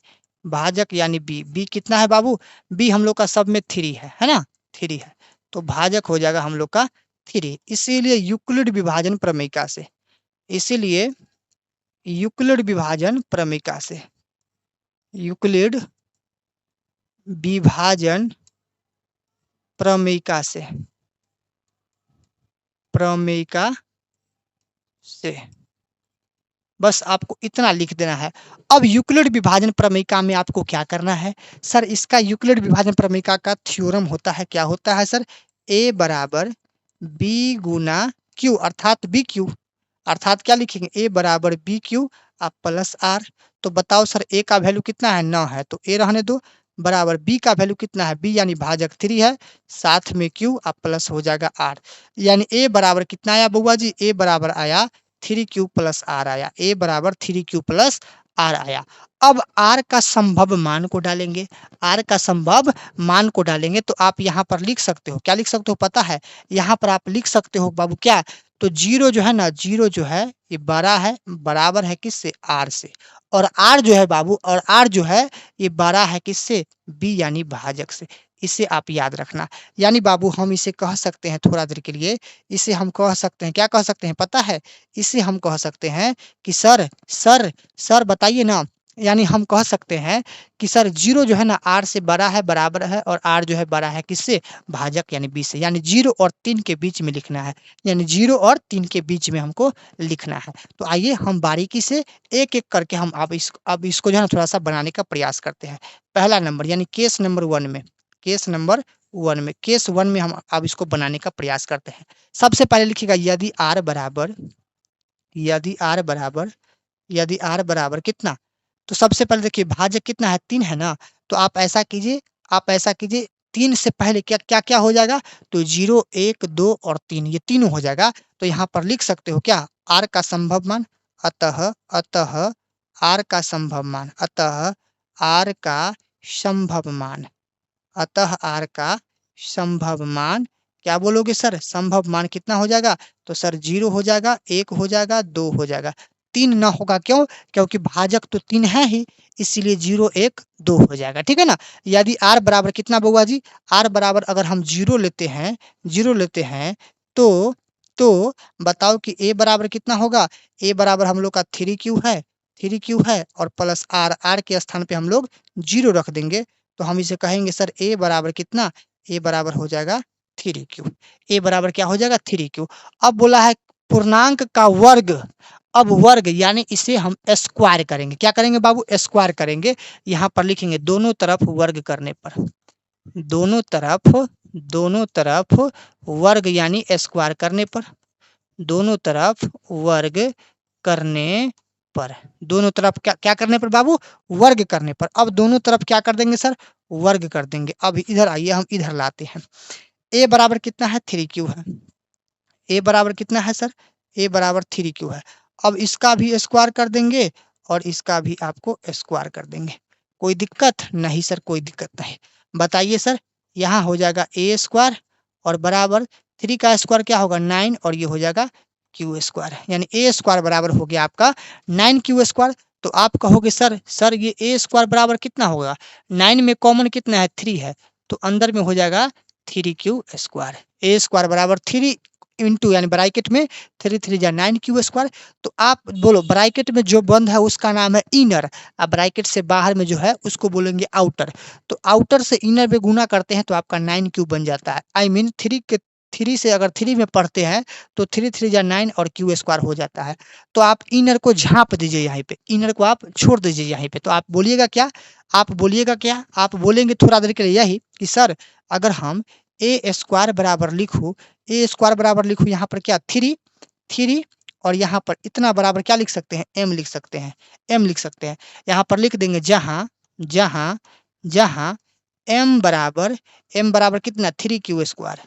Speaker 1: भाजक यानी बी। बी कितना है बाबू, बी हम लोग का सब में 3 है ना, 3 है, तो भाजक हो जाएगा हम लोग का 3। इसीलिए यूक्लिड विभाजन प्रमेयिका से, इसीलिए यूक्लिड विभाजन प्रमेयिका से, यूक्लिड विभाजन प्रमेयिका से, प्रमेयिका से बस आपको इतना लिख देना है। अब यूक्लिड विभाजन प्रमेयिका में आपको क्या करना है सर, इसका यूक्लिड विभाजन प्रमेयिका का थ्योरम होता है, क्या होता है सर, a बराबर b गुना q, अर्थात बी क्यू, अर्थात क्या लिखेंगे, a बराबर बी क्यू आप प्लस आर। तो बताओ सर a का वैल्यू कितना है, 9 है, तो a रहने दो, बराबर b का वैल्यू कितना है, b यानी भाजक 3 है, साथ में q आप प्लस हो जाएगा r, यानी a बराबर कितना आया बउआ जी, a बराबर आया 3q प्लस आर आया, a बराबर 3q प्लस आर आया। अब r का संभव मान को डालेंगे, r का संभव मान को डालेंगे तो आप यहाँ पर लिख सकते हो, क्या लिख सकते हो पता है, यहाँ पर आप लिख सकते हो बाबू क्या, तो जीरो जो है ना, जीरो जो है ये बड़ा है, बराबर है किससे, आर से, और आर जो है बाबू, और आर जो है ये बड़ा है किससे, बी यानी भाजक से। इसे आप याद रखना, यानी बाबू हम इसे कह सकते हैं थोड़ा देर के लिए, इसे हम कह सकते हैं, क्या कह सकते हैं पता है, इसे हम कह सकते हैं कि सर सर सर बताइए ना, यानी हम कह सकते हैं कि सर जीरो जो है ना आर से बड़ा है, बराबर है, और आर जो है बड़ा है किससे, भाजक यानी बी से, यानी 0 और 3 के बीच में लिखना है, यानी 0 और 3 के बीच में हमको लिखना है। तो आइए हम बारीकी से एक एक करके हम अब इसको जो है ना थोड़ा सा बनाने का प्रयास करते हैं। पहला नंबर यानी केस नंबर 1 में, केस नंबर 1 में, केस 1 में हम अब इसको बनाने का प्रयास करते हैं। सबसे पहले लिखिएगा यदि आर बराबर, यदि आर बराबर, यदि आर बराबर कितना, तो सबसे पहले देखिए भाजक कितना है, 3 है ना, तो आप ऐसा कीजिए, आप ऐसा कीजिए, 3 से पहले क्या क्या क्या हो जाएगा, तो 0 1 2 और 3 ये तीनों हो जाएगा। तो यहाँ पर लिख सकते हो क्या, आर का संभव मान, अतः अतः आर का संभव मान, अतः आर का संभव मान, अतः आर का संभव मान, क्या बोलोगे सर, संभव मान कितना हो जाएगा, तो सर 0 हो जाएगा, 1 हो जाएगा, 2 हो जाएगा, 3 ना होगा, क्यों, क्योंकि भाजक तो 3 है ही, इसीलिए 0 1 2 हो जाएगा, ठीक है ना। यदि आर बराबर कितना बउआ जी, आर बराबर अगर हम 0 लेते हैं, 0 लेते हैं, तो बताओ कि ए बराबर कितना होगा, ए बराबर हम लोग का 3q है, 3q है, और प्लस आर, आर के स्थान पे हम लोग 0 रख देंगे, तो हम इसे कहेंगे सर ए बराबर कितना, ए बराबर हो जाएगा 3q, ए बराबर क्या हो जाएगा 3q। अब बोला है पूर्णांक का वर्ग, अब वर्ग यानी इसे हम स्क्वायर करेंगे, क्या करेंगे बाबू, स्क्वायर करेंगे, यहाँ पर लिखेंगे दोनों तरफ वर्ग करने पर, दोनों तरफ वर्ग यानी स्क्वायर करने पर, दोनों तरफ वर्ग करने पर, दोनों तरफ क्या क्या करने पर बाबू, वर्ग करने पर। अब दोनों तरफ क्या कर देंगे सर, वर्ग कर देंगे। अब इधर आइए हम इधर लाते हैं, ए बराबर कितना है 3q है, ए बराबर कितना है सर, ए बराबर 3q है। अब इसका भी स्क्वायर कर देंगे और इसका भी आपको स्क्वायर कर देंगे, कोई दिक्कत नहीं सर, कोई दिक्कत नहीं। बताइए सर, यहाँ हो जाएगा ए स्क्वायर और बराबर 3 का स्क्वायर क्या होगा 9, और ये हो जाएगा क्यू स्क्वायर, यानी ए स्क्वायर बराबर हो गया आपका 9q स्क्वायर। तो आप कहोगे सर सर ये ए स्क्वायर बराबर कितना होगा, 9 में कॉमन कितना है 3 है, तो अंदर में हो जाएगा 3q स्क्वायर, ए स्क्वायर बराबर 3 इंटू यानी ब्रैकेट में 3 3 जा 9q स्क्वायर। तो आप बोलो ब्रैकेट में जो बंद है उसका नाम है इनर, अब ब्रैकेट से बाहर में जो है उसको बोलेंगे आउटर, तो आउटर से इनर में गुना करते हैं तो आपका 9q बन जाता है, आई मीन 3 से अगर 3 में पढ़ते हैं तो 3 3 जा 9 और q स्क्वायर हो जाता है। तो आप इनर को झाँप दीजिए यहाँ पे, इनर को आप छोड़ दीजिए यहाँ पे, तो आप बोलिएगा क्या, आप बोलिएगा क्या, आप बोलेंगे थोड़ा देर के लिए यही कि सर अगर हम ए स्क्वायर बराबर लिखूँ, ए स्क्वायर बराबर लिखूँ यहाँ पर क्या 3 और यहाँ पर इतना बराबर क्या लिख सकते हैं, m लिख सकते हैं, m लिख सकते हैं। यहाँ पर लिख देंगे जहाँ जहाँ जहाँ m बराबर कितना 3q स्क्वायर,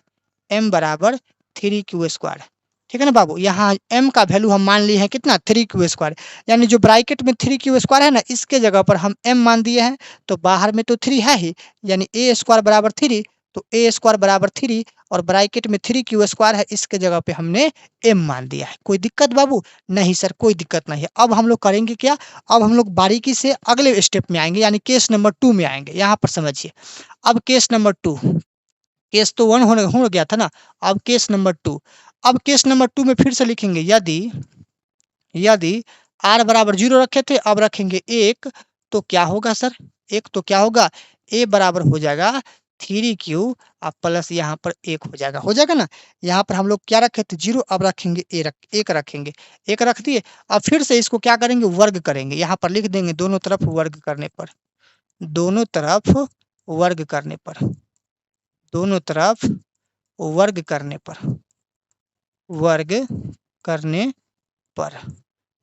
Speaker 1: m बराबर 3q स्क्वायर, ठीक है ना बाबू। यहाँ m का वैल्यू हम मान लिए हैं कितना 3q स्क्वायर, यानी जो ब्रैकेट में 3q स्क्वायर है ना इसके जगह पर हम m मान दिए हैं, तो बाहर में तो 3 है ही, यानी a स्क्वायर बराबर 3, तो ए स्क्वायर बराबर 3 और ब्रैकेट में 3q स्क्वायर है, इसके जगह पे हमने m मान दिया है। कोई दिक्कत बाबू? नहीं सर, कोई दिक्कत नहीं है। अब हम लोग करेंगे क्या, अब हम लोग बारीकी से अगले स्टेप में आएंगे, यानी केस नंबर 2 में आएंगे। यहाँ पर समझिए, अब केस नंबर 2, केस तो 1 हो गया था ना, अब केस नंबर 2। अब केस नंबर 2 में फिर से लिखेंगे, यदि यदि r बराबर 0 रखे थे, अब रखेंगे 1, तो क्या होगा सर, 1 तो क्या होगा, a बराबर हो जाएगा 3q अब प्लस यहाँ पर 1 हो जाएगा ना। यहाँ पर हम लोग क्या रखे थे, 0, अब रखेंगे 1 रखेंगे, 1 रख दिए। अब फिर से इसको क्या करेंगे, वर्ग करेंगे। यहाँ पर लिख देंगे दोनों तरफ वर्ग करने पर, दोनों तरफ वर्ग करने पर, दोनों तरफ वर्ग करने पर, वर्ग करने पर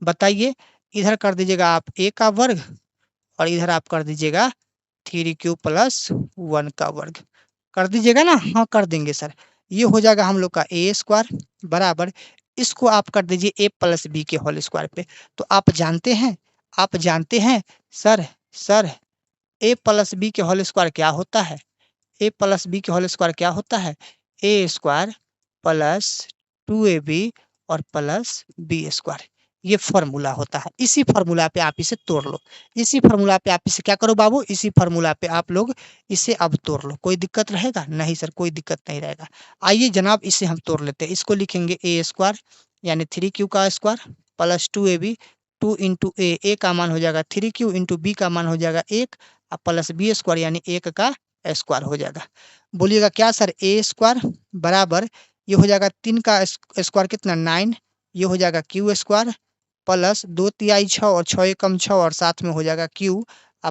Speaker 1: बताइए, इधर कर दीजिएगा आप a का वर्ग और इधर आप कर दीजिएगा 3q प्लस 1 का वर्ग, कर दीजिएगा ना। हाँ कर देंगे सर। ये हो जाएगा हम लोग का a स्क्वायर बराबर, इसको आप कर दीजिए a प्लस बी के होल स्क्वायर पे। तो आप जानते हैं, आप जानते हैं सर a प्लस बी के होल स्क्वायर क्या होता है, a प्लस बी के होल स्क्वायर क्या होता है, a स्क्वायर प्लस 2ab और प्लस बी स्क्वायर, ये फॉर्मूला होता है। इसी फॉर्मूला पे आप इसे तोड़ लो, इसी फॉर्मूला पे आप इसे क्या करो बाबू, इसी फॉर्मूला पे आप लोग इसे अब तोड़ लो। कोई दिक्कत रहेगा? नहीं सर, कोई दिक्कत नहीं रहेगा। आइए जनाब, इसे हम तोड़ लेते हैं। इसको लिखेंगे a स्क्वायर यानी 3q का स्क्वायर प्लस 2ab, 2 इंटू ए का मान हो जाएगा 3q इंटू बी का मान हो जाएगा 1 प्लस बी स्क्वायर यानी 1 का स्क्वायर हो जाएगा। बोलिएगा क्या सर, a स्क्वायर बराबर ये हो जाएगा 3 का स्क्वायर कितना 9, ये हो जाएगा q स्क्वायर प्लस 2 तिहाई 6 और 6 एकम 6 और साथ में हो जाएगा q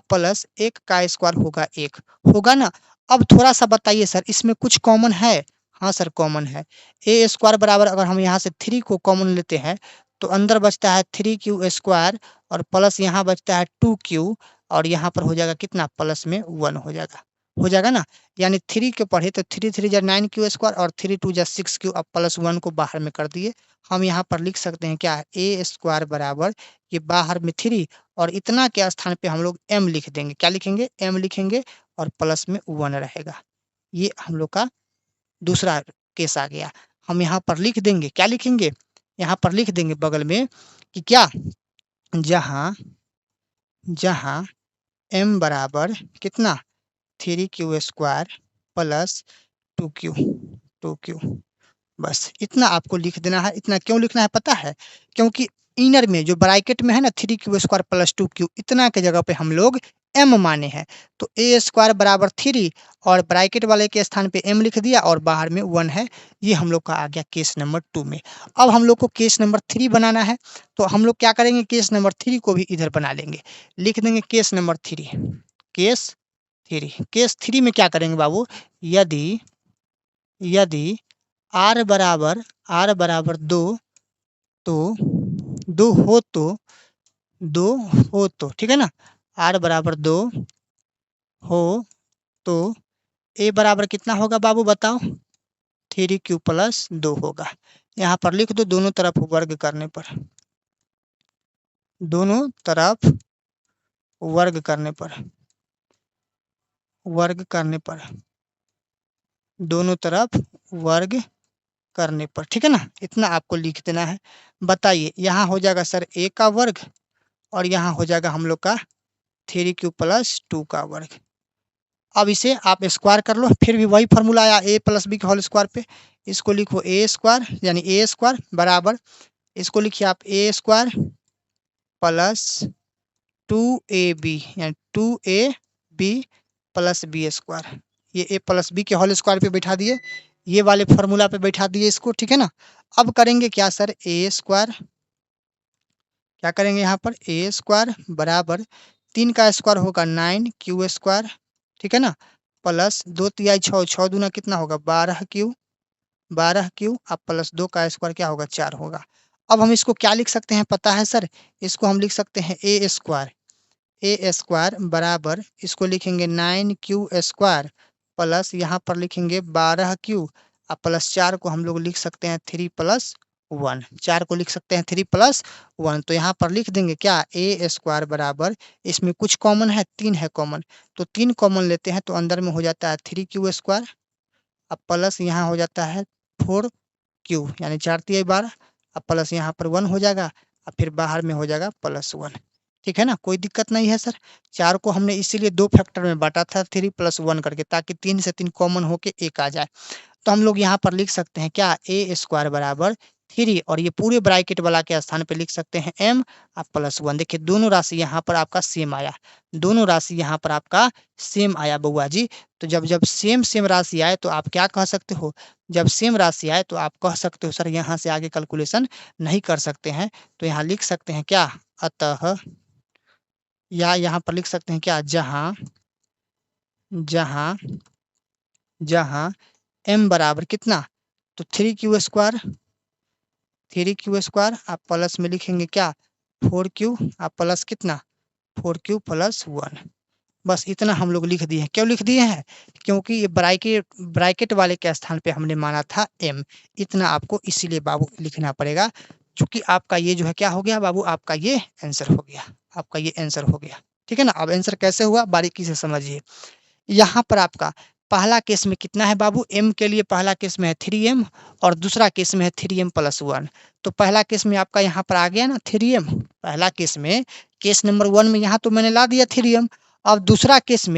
Speaker 1: प्लस 1 का स्क्वायर होगा 1, होगा ना। अब थोड़ा सा बताइए सर, इसमें कुछ कॉमन है? हाँ सर कॉमन है। a स्क्वायर बराबर अगर हम यहाँ से 3 को कॉमन लेते हैं तो अंदर बचता है 3q स्क्वायर और प्लस यहाँ बचता है 2q और यहाँ पर हो जाएगा कितना, प्लस में 1 हो जाएगा ना। यानी 3 के पढ़े तो 3 3 जा 9q स्क्वायर और 3 2 जा 6q, अब प्लस 1 को बाहर में कर दिए। हम यहाँ पर लिख सकते हैं क्या, a स्क्वायर बराबर ये बाहर में 3 और इतना के स्थान पे हम लोग m लिख देंगे। क्या लिखेंगे, m लिखेंगे और प्लस में 1 रहेगा। ये हम लोग का दूसरा केस आ गया। हम यहाँ पर लिख देंगे, क्या लिखेंगे, यहाँ पर लिख देंगे बगल में कि क्या, जहाँ जहाँ m बराबर कितना 3q स्क्वायर प्लस 2q, बस इतना आपको लिख देना है। इतना क्यों लिखना है पता है, क्योंकि इनर में जो ब्रैकेट में है ना 3q स्क्वायर प्लस 2q, इतना के जगह पे हम लोग m माने हैं। तो a स्क्वायर बराबर 3 और ब्रैकेट वाले के स्थान पे m लिख दिया और बाहर में 1 है। ये हम लोग का आ गया केस नंबर 2 में। अब हम लोग को केस नंबर 3 बनाना है, तो हम लोग क्या करेंगे, केस नंबर 3 को भी इधर बना लेंगे। लिख देंगे केस नंबर 3, केस 3 में क्या करेंगे बाबू, यदि r बराबर 2 तो 2 हो तो ठीक है ना, r बराबर 2 हो तो a बराबर कितना होगा बाबू बताओ, 3q प्लस 2 होगा। यहाँ पर लिख दो, दोनों तरफ वर्ग करने पर, दोनों तरफ वर्ग करने पर, वर्ग करने पर, दोनों तरफ वर्ग करने पर, ठीक है ना। इतना आपको लिख देना है। बताइए, यहाँ हो जाएगा सर a का वर्ग और यहाँ हो जाएगा हम लोग का 3q प्लस 2 का वर्ग। अब इसे आप स्क्वायर कर लो, फिर भी वही फॉर्मूला आया a प्लस बी के होल स्क्वायर पे। इसको लिखो a स्क्वायर यानी a स्क्वायर बराबर, इसको लिखिए आप a स्क्वायर प्लस 2ab यानी 2ab प्लस बी स्क्वायर। ये a प्लस बी के होल स्क्वायर पे बैठा दिए, ये वाले फॉर्मूला पे बैठा दिए इसको, ठीक है ना। अब करेंगे क्या सर, a स्क्वायर, क्या करेंगे यहाँ पर a स्क्वायर बराबर 3 का स्क्वायर होगा 9q स्क्वायर, ठीक है ना, प्लस 2 तिहाई 6, 6 दूना कितना होगा 12q अब प्लस 2 का स्क्वायर क्या होगा 4 होगा। अब हम इसको क्या लिख सकते हैं पता है सर, इसको हम लिख सकते हैं a स्क्वायर बराबर, इसको लिखेंगे 9q स्क्वायर प्लस यहाँ पर लिखेंगे 12q अब प्लस 4 को हम लोग लिख सकते हैं 3 प्लस 1, 4 को लिख सकते हैं 3 प्लस 1। तो यहाँ पर लिख देंगे क्या, a स्क्वायर बराबर, इसमें कुछ कॉमन है, 3 है कॉमन, तो 3 कॉमन लेते हैं तो अंदर में हो जाता है 3q स्क्वायर अब प्लस यहाँ हो जाता है 4q यानी 4 तिया 12, अब प्लस यहाँ पर 1 हो जाएगा और फिर बाहर में हो जाएगा +1। ठीक है ना, कोई दिक्कत नहीं है सर। 4 को हमने इसीलिए 2 फैक्टर में बांटा था 3 + 1 करके, ताकि 3 से 3 कॉमन होके 1 आ जाए। तो हम लोग यहाँ पर लिख सकते हैं क्या, a² बराबर 3 और ये पूरे ब्रैकेट वाला के स्थान पे लिख सकते हैं m और +1। देखिए दोनों राशि यहाँ पर आपका सेम आया, दोनों राशि यहाँ पर आपका सेम आया बउआ जी। तो जब जब सेम सेम राशि आए तो आप क्या कह सकते हो, जब सेम राशि आए तो आप कह सकते हो सर यहाँ से आगे कैलकुलेशन नहीं कर सकते हैं, तो यहाँ लिख सकते हैं क्या, अतः, या यहाँ पर लिख सकते हैं क्या, जहाँ जहाँ जहाँ m बराबर कितना, तो 3q², 3q² आप प्लस में लिखेंगे क्या, 4q आप प्लस कितना, 4q + 1। बस इतना हम लोग लिख दिए हैं। क्यों लिख दिए हैं, क्योंकि ये ब्रैकेट ब्रैकेट वाले के स्थान पे हमने माना था m। इतना आपको इसीलिए बाबू लिखना पड़ेगा, क्योंकि आपका ये जो है क्या हो गया बाबू, आपका ये आंसर हो गया, आपका ये आंसर हो गया। ठीक है ना। अब आंसर कैसे हुआ बारीकी से समझिए। यहाँ पर आपका पहला केस में कितना है बाबू, m के लिए पहला केस में है 3m और दूसरा केस में है 3m + 1। तो पहला केस में आपका यहाँ पर आ गया ना 3m, पहला केस में, केस नंबर 1 में यहाँ तो मैंने ला दिया 3m। अब दूसरा केस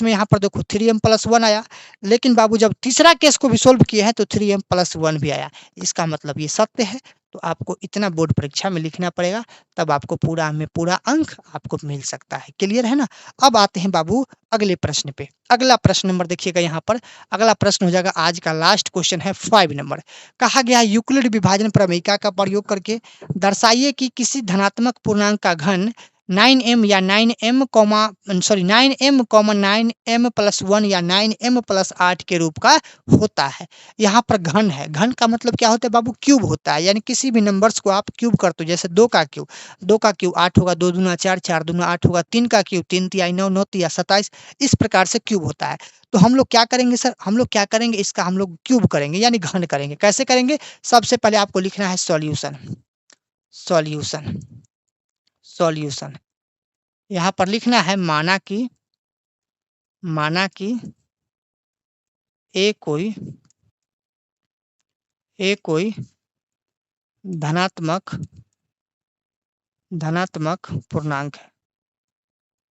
Speaker 1: में यहाँ पर देखो 3m + 1 आया, लेकिन बाबू जब तीसरा केस को भी सोल्व किए हैं तो 3m + 1 भी आया। इसका मतलब ये सत्य है। तो आपको इतना बोर्ड परीक्षा में लिखना पड़ेगा, तब आपको पूरा में पूरा अंक आपको मिल सकता है। क्लियर है ना। अब आते हैं बाबू अगले प्रश्न पे। अगला प्रश्न नंबर देखिएगा यहाँ पर, अगला प्रश्न हो जाएगा आज का लास्ट क्वेश्चन है 5 नंबर। कहा गया है यूक्लिड विभाजन प्रमेयिका का प्रयोग करके दर्शाइए कि किसी धनात्मक पूर्णांक का घन 9m या 9m 9m, 9m + 1 या 9m + 8 के रूप का होता है। यहाँ पर घन है, घन का मतलब क्या होता है बाबू, क्यूब होता है। यानी किसी भी नंबर्स को आप क्यूब करते हो, जैसे 2 का क्यूब 8 होगा, 2 दूना 4, 4 दूना 8 होगा, 3 का क्यूब 3 तिया 9, 9 तिया 27, इस प्रकार से क्यूब होता है। तो हम लोग क्या करेंगे सर, हम लोग क्या करेंगे, इसका हम लोग क्यूब करेंगे यानी घन करेंगे। कैसे करेंगे, सबसे पहले आपको लिखना है सॉल्यूशन, सॉल्यूशन, सॉल्यूशन। यहाँ पर लिखना है माना कि ए कोई धनात्मक पूर्णांक है।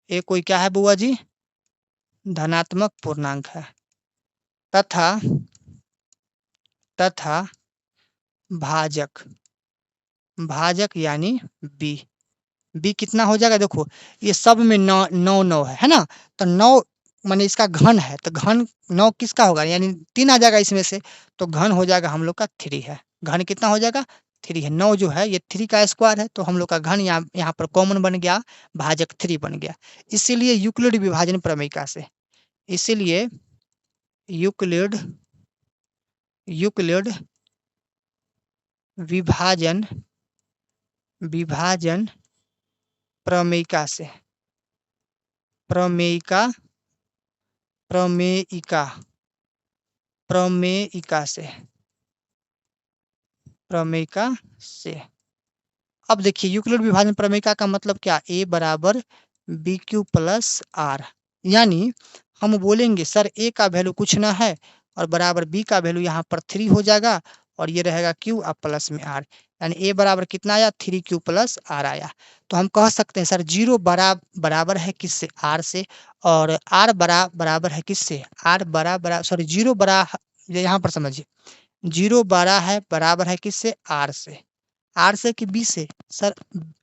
Speaker 1: ए कोई क्या है बुआ जी, धनात्मक पूर्णांक है, तथा भाजक यानी b कितना हो जाएगा, देखो ये सब में 9 है ना। तो 9 माने इसका घन है, तो घन 9 किसका होगा, यानी 3 आ जाएगा इसमें से, तो घन हो जाएगा हम लोग का 3 है। घन कितना हो जाएगा, 3 है। 9 जो है ये 3 का स्क्वायर है, तो हम लोग का घन यहाँ पर कॉमन बन गया, भाजक 3 बन गया। इसीलिए यूक्लिड विभाजन प्रमेयिका से, इसीलिए यूक्लिड विभाजन प्रमेयिका से, प्रमेयिका से। अब देखिए यूक्लिड विभाजन प्रमेयिका का मतलब क्या, a बराबर bq + r। यानी हम बोलेंगे सर a का वैल्यू कुछ ना है और बराबर b का वैल्यू यहाँ पर 3 हो जाएगा और ये रहेगा q और प्लस में r, यानी a बराबर कितना आया, 3q + r आया। तो हम कह सकते हैं सर 0 बराबर है किससे, r से, और r बराबर है किससे, r सॉरी 0 बड़ा, यहाँ पर समझिए 0 बड़ा है बराबर है किससे, r से, r से कि b से, सर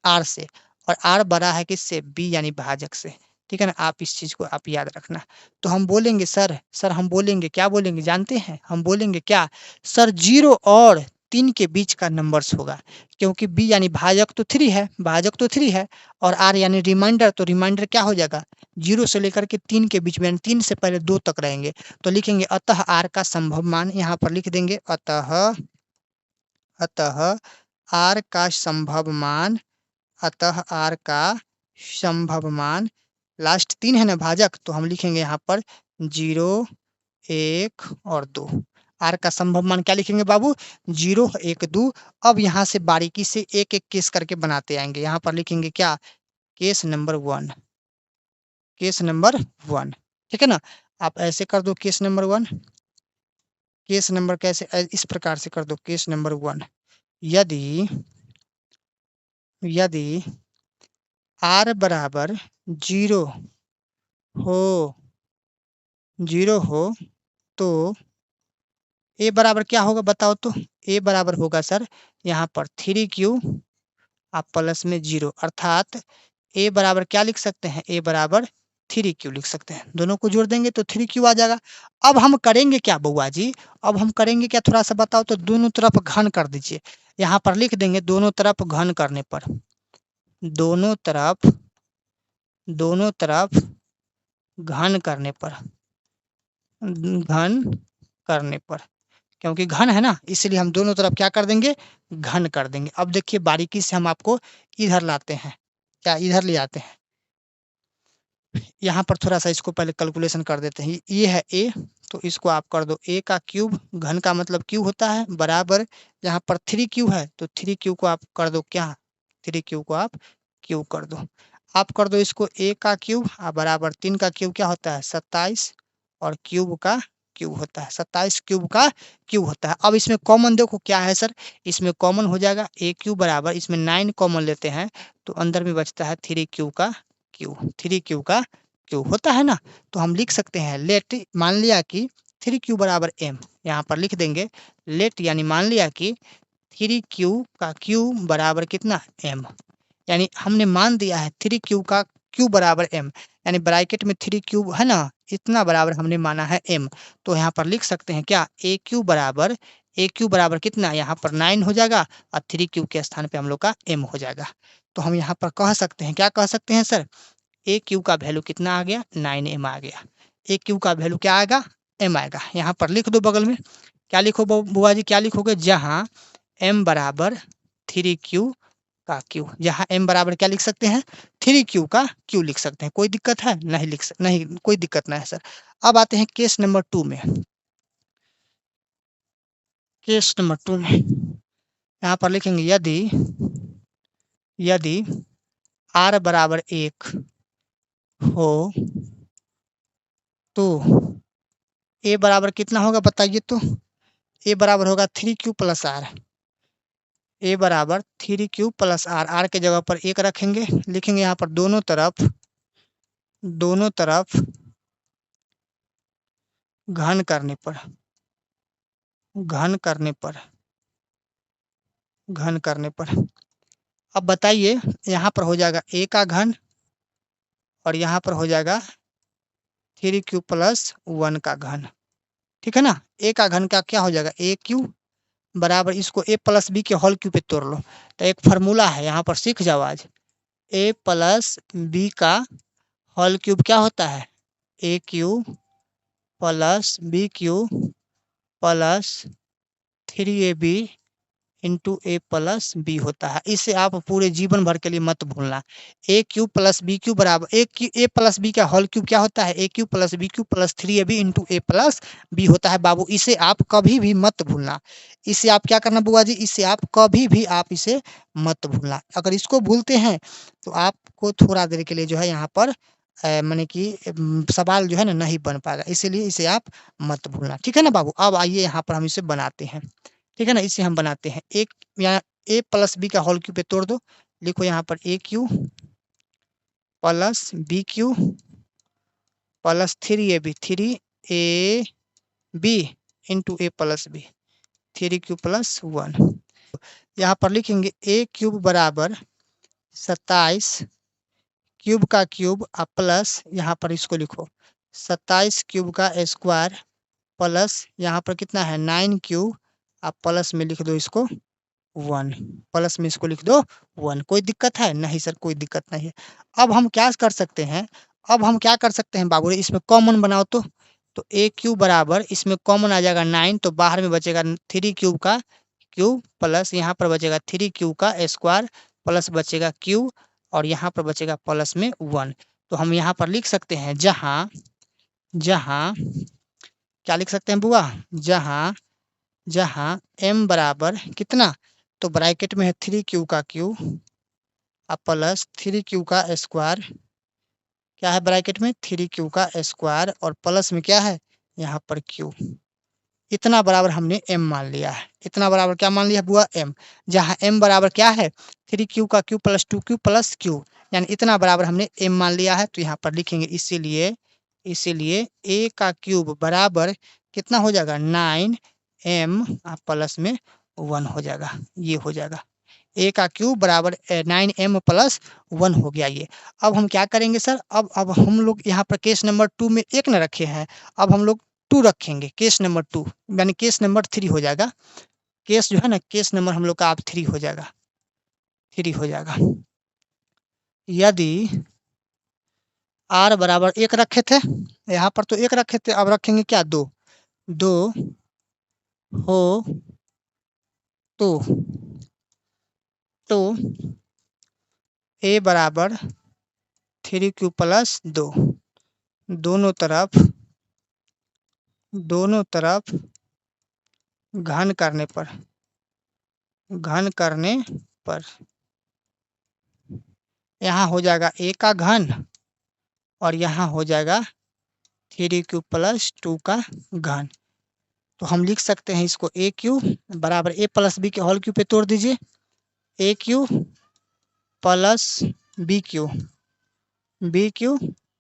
Speaker 1: r से, और r बड़ा है किससे, b यानी भाजक से। ठीक है ना, आप इस चीज को आप याद रखना। तो हम बोलेंगे सर हम बोलेंगे क्या, बोलेंगे जानते हैं, हम बोलेंगे क्या सर, 0 और 3 के बीच का नंबर्स होगा, क्योंकि b यानी भाजक तो 3 है, भाजक तो 3 है, और r यानी रिमाइंडर, तो रिमाइंडर क्या हो जाएगा, 0 से लेकर के 3 के बीच में, यानी 3 से पहले 2 तक रहेंगे। तो लिखेंगे अतः r का संभव मान, यहाँ पर लिख देंगे अतः r का संभव मान, अतः r का संभव मान, लास्ट 3 है ना भाजक, तो हम लिखेंगे यहाँ पर 0, 1 और 2। r का संभव मान क्या लिखेंगे बाबू, 0, 1, 2। अब यहाँ से बारीकी से एक एक केस करके बनाते आएंगे। यहाँ पर लिखेंगे क्या, केस नंबर 1, केस नंबर 1। ठीक है ना, आप ऐसे कर दो केस नंबर 1, केस नंबर कैसे इस प्रकार से कर दो, केस नंबर 1, यदि यदि r बराबर 0 हो 0 हो तो a बराबर क्या होगा बताओ तो? a बराबर होगा सर यहाँ पर 3q आप प्लस में 0, अर्थात a बराबर क्या लिख सकते हैं? a बराबर 3q लिख सकते हैं। दोनों को जोड़ देंगे तो 3q आ जाएगा। अब हम करेंगे क्या बुआ जी? अब हम करेंगे क्या थोड़ा सा बताओ तो? दोनों तरफ घन कर दीजिए। यहाँ पर लिख देंगे दोनों तरफ घन करने पर, दोनों तरफ घन करने पर, घन करने पर, क्योंकि घन है ना इसलिए हम दोनों तरफ क्या कर देंगे? घन कर देंगे। अब देखिए बारीकी से हम आपको इधर लाते हैं, क्या इधर ले आते हैं। यहाँ पर थोड़ा सा इसको पहले कैलकुलेशन कर देते हैं। ये है a, तो इसको आप कर दो a का क्यूब, घन का मतलब क्यूब होता है, बराबर यहाँ पर 3q है तो 3q को आप कर दो क्या? 3q को आप क्यूब कर दो। आप कर दो इसको a का क्यूब बराबर 3 का क्यूब क्या होता है? 27 और क्यूब का क्यूब होता है, 27 क्यूब का क्यूब होता है। अब इसमें कॉमन देखो क्या है सर? इसमें कॉमन हो जाएगा a क्यूब बराबर, इसमें 9 कॉमन लेते हैं तो अंदर में बचता है 3q का क्यूब, 3q का क्यूब होता है ना। तो हम लिख सकते हैं लेट, मान लिया कि 3q बराबर m, यहाँ पर लिख देंगे लेट, यानी मान लिया कि 3q का क्यूब बराबर कितना? m, यानी हमने मान दिया है 3q का क्यूब बराबर m, यानी ब्रैकेट में 3q है ना, इतना बराबर हमने माना है m। तो यहाँ पर लिख सकते हैं क्या? a क्यूब बराबर कितना? यहाँ पर 9 हो जाएगा और 3q के स्थान पे हम लोग का m हो जाएगा। तो हम यहाँ पर कह सकते हैं, क्या कह सकते हैं सर? ए क्यू का वैल्यू कितना आ गया? 9m आ गया। ए क्यू का वैल्यू क्या आएगा? m आएगा। यहाँ पर लिख दो बगल में, क्या लिखो बुआ जी? क्या लिखोगे? जहाँ m बराबर 3q का क्यू, जहाँ m बराबर क्या लिख सकते हैं? 3q का क्यू लिख सकते हैं। कोई दिक्कत है? नहीं, कोई दिक्कत नहीं है सर। अब आते हैं केस नंबर 2 में। केस नंबर 2 में यहाँ पर लिखेंगे यदि r बराबर 1 हो तो a बराबर कितना होगा बताइए तो? a बराबर होगा 3q प्लस आर, a बराबर 3q प्लस आर, आर के जगह पर 1 रखेंगे, लिखेंगे यहाँ पर दोनों तरफ घन करने पर, घन करने पर। अब बताइए यहाँ पर हो जाएगा a का घन और यहाँ पर हो जाएगा 3q प्लस 1 का घन, ठीक है ना। a का घन का क्या हो जाएगा? a क्यू बराबर, इसको a प्लस बी के होल क्यू पे तोड़ लो तो एक फार्मूला है, यहाँ पर सीख जाओ आज। a प्लस बी का होल क्यूब क्या होता है? a cube plus B cube plus 3ab into A plus B होता है। इसे आप पूरे जीवन भर के लिए मत भूलना। A cube plus B cube बराबर ए प्लस बी का होल क्यूब क्या होता है? A cube plus B cube plus 3ab into A plus B होता है बाबू। इसे आप कभी भी मत भूलना। इसे आप क्या करना बुआ जी? इसे आप कभी भी आप इसे मत भूलना। अगर इसको भूलते हैं तो आपको थोड़ा देर के लिए जो है यहाँ पर माने कि सवाल जो है ना नहीं बन पाएगा, इसीलिए इसे आप मत भूलना, ठीक है ना बाबू। अब आइए यहाँ पर हम इसे बनाते हैं, ठीक है ना। इसे हम बनाते हैं एक, यहाँ a प्लस बी का होल क्यू पे तोड़ दो, लिखो यहाँ पर a cube plus B cube plus 3ab into A plus B, 3q plus 1। यहाँ पर लिखेंगे a क्यूब बराबर 27 क्यूब का क्यूब प्लस, यहाँ पर इसको लिखो 27 क्यूब का स्क्वायर प्लस यहाँ पर कितना है 9 क्यूब, आप प्लस में लिख दो इसको 1, प्लस में इसको लिख दो 1। कोई दिक्कत है? नहीं सर, कोई दिक्कत नहीं है। अब हम क्या कर सकते हैं? अब हम क्या कर सकते हैं बाबू? इसमें कॉमन बनाओ तो ए क्यूब बराबर, इसमें कॉमन आ जाएगा 9 तो बाहर में बचेगा 3 क्यूब का क्यूब प्लस यहाँ पर बचेगा 3 क्यूब का स्क्वायर प्लस बचेगा क्यूब और यहाँ पर बचेगा प्लस में 1। तो हम यहाँ पर लिख सकते हैं जहाँ क्या लिख सकते हैं बुआ? जहाँ m बराबर कितना, तो ब्रैकेट में है 3q का क्यूब प्लस 3q का स्क्वायर, क्या है ब्रैकेट में? 3q का स्क्वायर और प्लस में क्या है यहाँ पर q, इतना बराबर हमने m मान लिया है। इतना बराबर क्या मान लिया बुआ m, जहाँ m बराबर क्या है 3q का q plus 2q plus q, यानी इतना बराबर हमने m मान लिया है। तो यहाँ पर लिखेंगे इसीलिए a का क्यूब बराबर कितना हो जाएगा 9m प्लस में 1 हो जाएगा। ये हो जाएगा a का क्यूब बराबर 9m प्लस 1 हो गया ये। अब हम क्या करेंगे सर, अब हम लोग यहाँ पर केस नंबर 2 में 1 न रखे हैं, अब हम लोग 2 रखेंगे, केस नंबर 2 यानी केस नंबर 3 हो जाएगा। केस जो है ना, केस नंबर हम लोग का अब 3 हो जाएगा, 3 हो जाएगा। यदि r बराबर 1 रखे थे, यहाँ पर तो 1 रखे थे, अब रखेंगे क्या 2 हो तो a बराबर 3q प्लस 2, दोनों तरफ घन करने पर यहाँ हो जाएगा a का घन और यहाँ हो जाएगा 3q प्लस 2 का घन। तो हम लिख सकते हैं इसको a क्यू बराबर a प्लस बी के होल क्यू पे तोड़ दीजिए, a cube plus B cube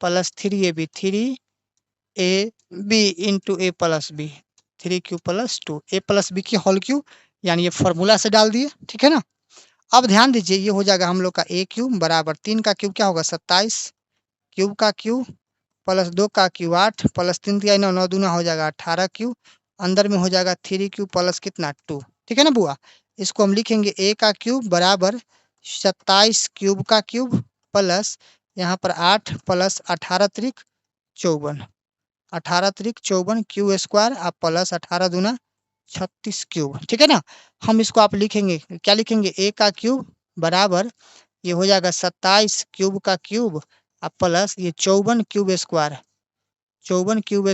Speaker 1: plus 3ab 3ab into a plus B 3q plus 2 a plus B की होल क्यू, यानी ये फॉर्मूला से डाल दिए, ठीक है ना। अब ध्यान दीजिए ये हो जाएगा हम लोग का a क्यूब बराबर 3 का क्यूब क्या होगा 27 क्यूब का क्यूब प्लस 2 का क्यूब 8 प्लस 3 3 9 9 दूना हो जाएगा 18 क्यूब, अंदर में हो जाएगा 3q प्लस कितना 2, ठीक है ना बुआ। इसको हम लिखेंगे a का क्यूब बराबर 27 क्यूब का क्यूब प्लस यहाँ पर 8 प्लस 18 त्रिक 54, 18 त्रिक 54 क्यू स्क्वायर आप प्लस 18 दूना 36 क्यूब, ठीक है ना। हम इसको आप लिखेंगे क्या, लिखेंगे a का क्यूब बराबर ये हो जाएगा 27 क्यूब का क्यूब आप प्लस ये 54 क्यूब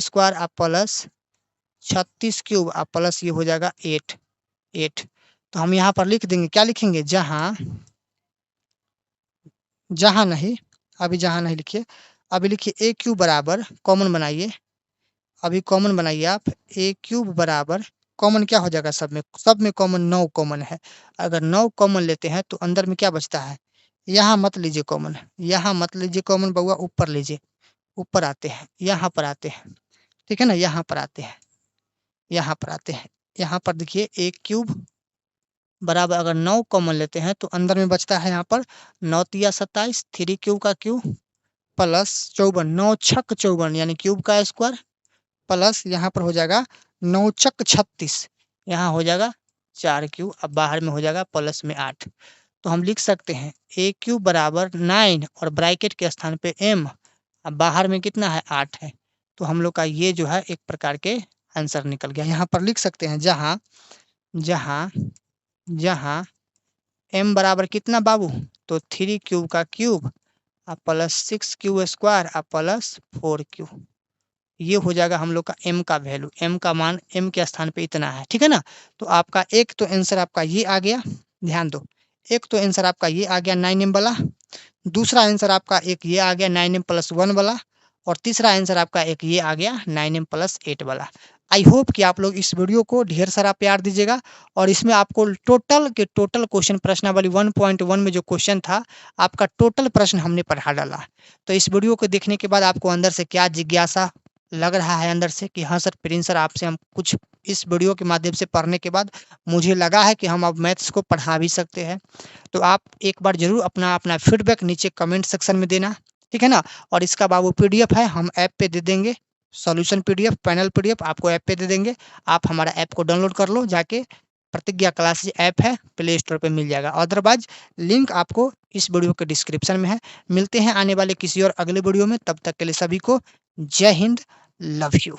Speaker 1: स्क्वायर आप प्लस 36 क्यूब आप प्लस ये हो जाएगा 8। तो हम यहाँ पर लिख देंगे क्या, लिखेंगे जहाँ नहीं, अभी जहाँ नहीं लिखिए, अभी लिखिए a क्यूब बराबर कॉमन बनाइए, अभी कॉमन बनाइए आप a क्यूब बराबर कॉमन क्या हो जाएगा, सब में कॉमन 9 कॉमन है। अगर 9 कॉमन लेते हैं तो अंदर में क्या बचता है, यहाँ मत लीजिए कॉमन, यहाँ मत लीजिए कॉमन बउआ, ऊपर लीजिए, ऊपर आते हैं, यहाँ पर आते हैं, ठीक है ना, यहाँ पर आते हैं, यहाँ पर देखिए a क्यूब बराबर अगर 9 कॉमन लेते हैं तो अंदर में बचता है यहाँ पर 9 तिया 27 3 क्यूब का क्यूब प्लस 54 9 छक 54 यानी क्यूब का स्क्वायर प्लस यहाँ पर हो जाएगा 9 चक 36, यहाँ हो जाएगा 4 क्यूब, अब बाहर में हो जाएगा प्लस में 8। तो हम लिख सकते हैं a क्यूब बराबर 9 और ब्रैकेट के स्थान पे m, अब बाहर में कितना है 8 है। तो हम लोग का ये जो है एक प्रकार के आंसर निकल गया। यहाँ पर लिख सकते हैं जहाँ m बराबर कितना बाबू, तो 3 क्यूब का क्यूब अब प्लस 6 क्यू स्क्वायर अब प्लस 4 क्यू, ये हो जाएगा हम लोग का m का वैल्यू, m का मान m के स्थान पे इतना है, ठीक है ना। तो आपका एक तो आंसर आपका ये आ गया, ध्यान दो, एक तो आंसर आपका ये आ गया 9m वाला, दूसरा आंसर आपका एक ये आ गया 9m प्लस 1 वाला, और तीसरा आंसर आपका एक ये आ गया 9m प्लस 8 वाला। आई होप कि आप लोग इस वीडियो को ढेर सारा प्यार दीजिएगा, और इसमें आपको टोटल क्वेश्चन प्रश्नावली 1.1 में जो क्वेश्चन था आपका टोटल प्रश्न हमने पढ़ा डाला। तो इस वीडियो को देखने के बाद आपको अंदर से क्या जिज्ञासा लग रहा है, अंदर से कि हाँ सर प्रिंस सर आपसे हम कुछ इस वीडियो के माध्यम से पढ़ने के बाद मुझे लगा है कि हम अब मैथ्स को पढ़ा भी सकते हैं। तो आप एक बार जरूर अपना फीडबैक नीचे कमेंट सेक्शन में देना, ठीक है ना। और इसका बाबू पीडीएफ है, हम ऐप पे दे देंगे, सॉल्यूशन पीडीएफ पैनल पीडीएफ आपको ऐप पे दे देंगे, आप हमारा ऐप को डाउनलोड कर लो, जाके प्रतिज्ञा क्लासेज ऐप है प्ले स्टोर पे मिल जाएगा, अदरवाइज लिंक आपको इस वीडियो के डिस्क्रिप्शन में है। मिलते हैं आने वाले किसी और अगले वीडियो में, तब तक के लिए सभी को जय हिंद, लव यू।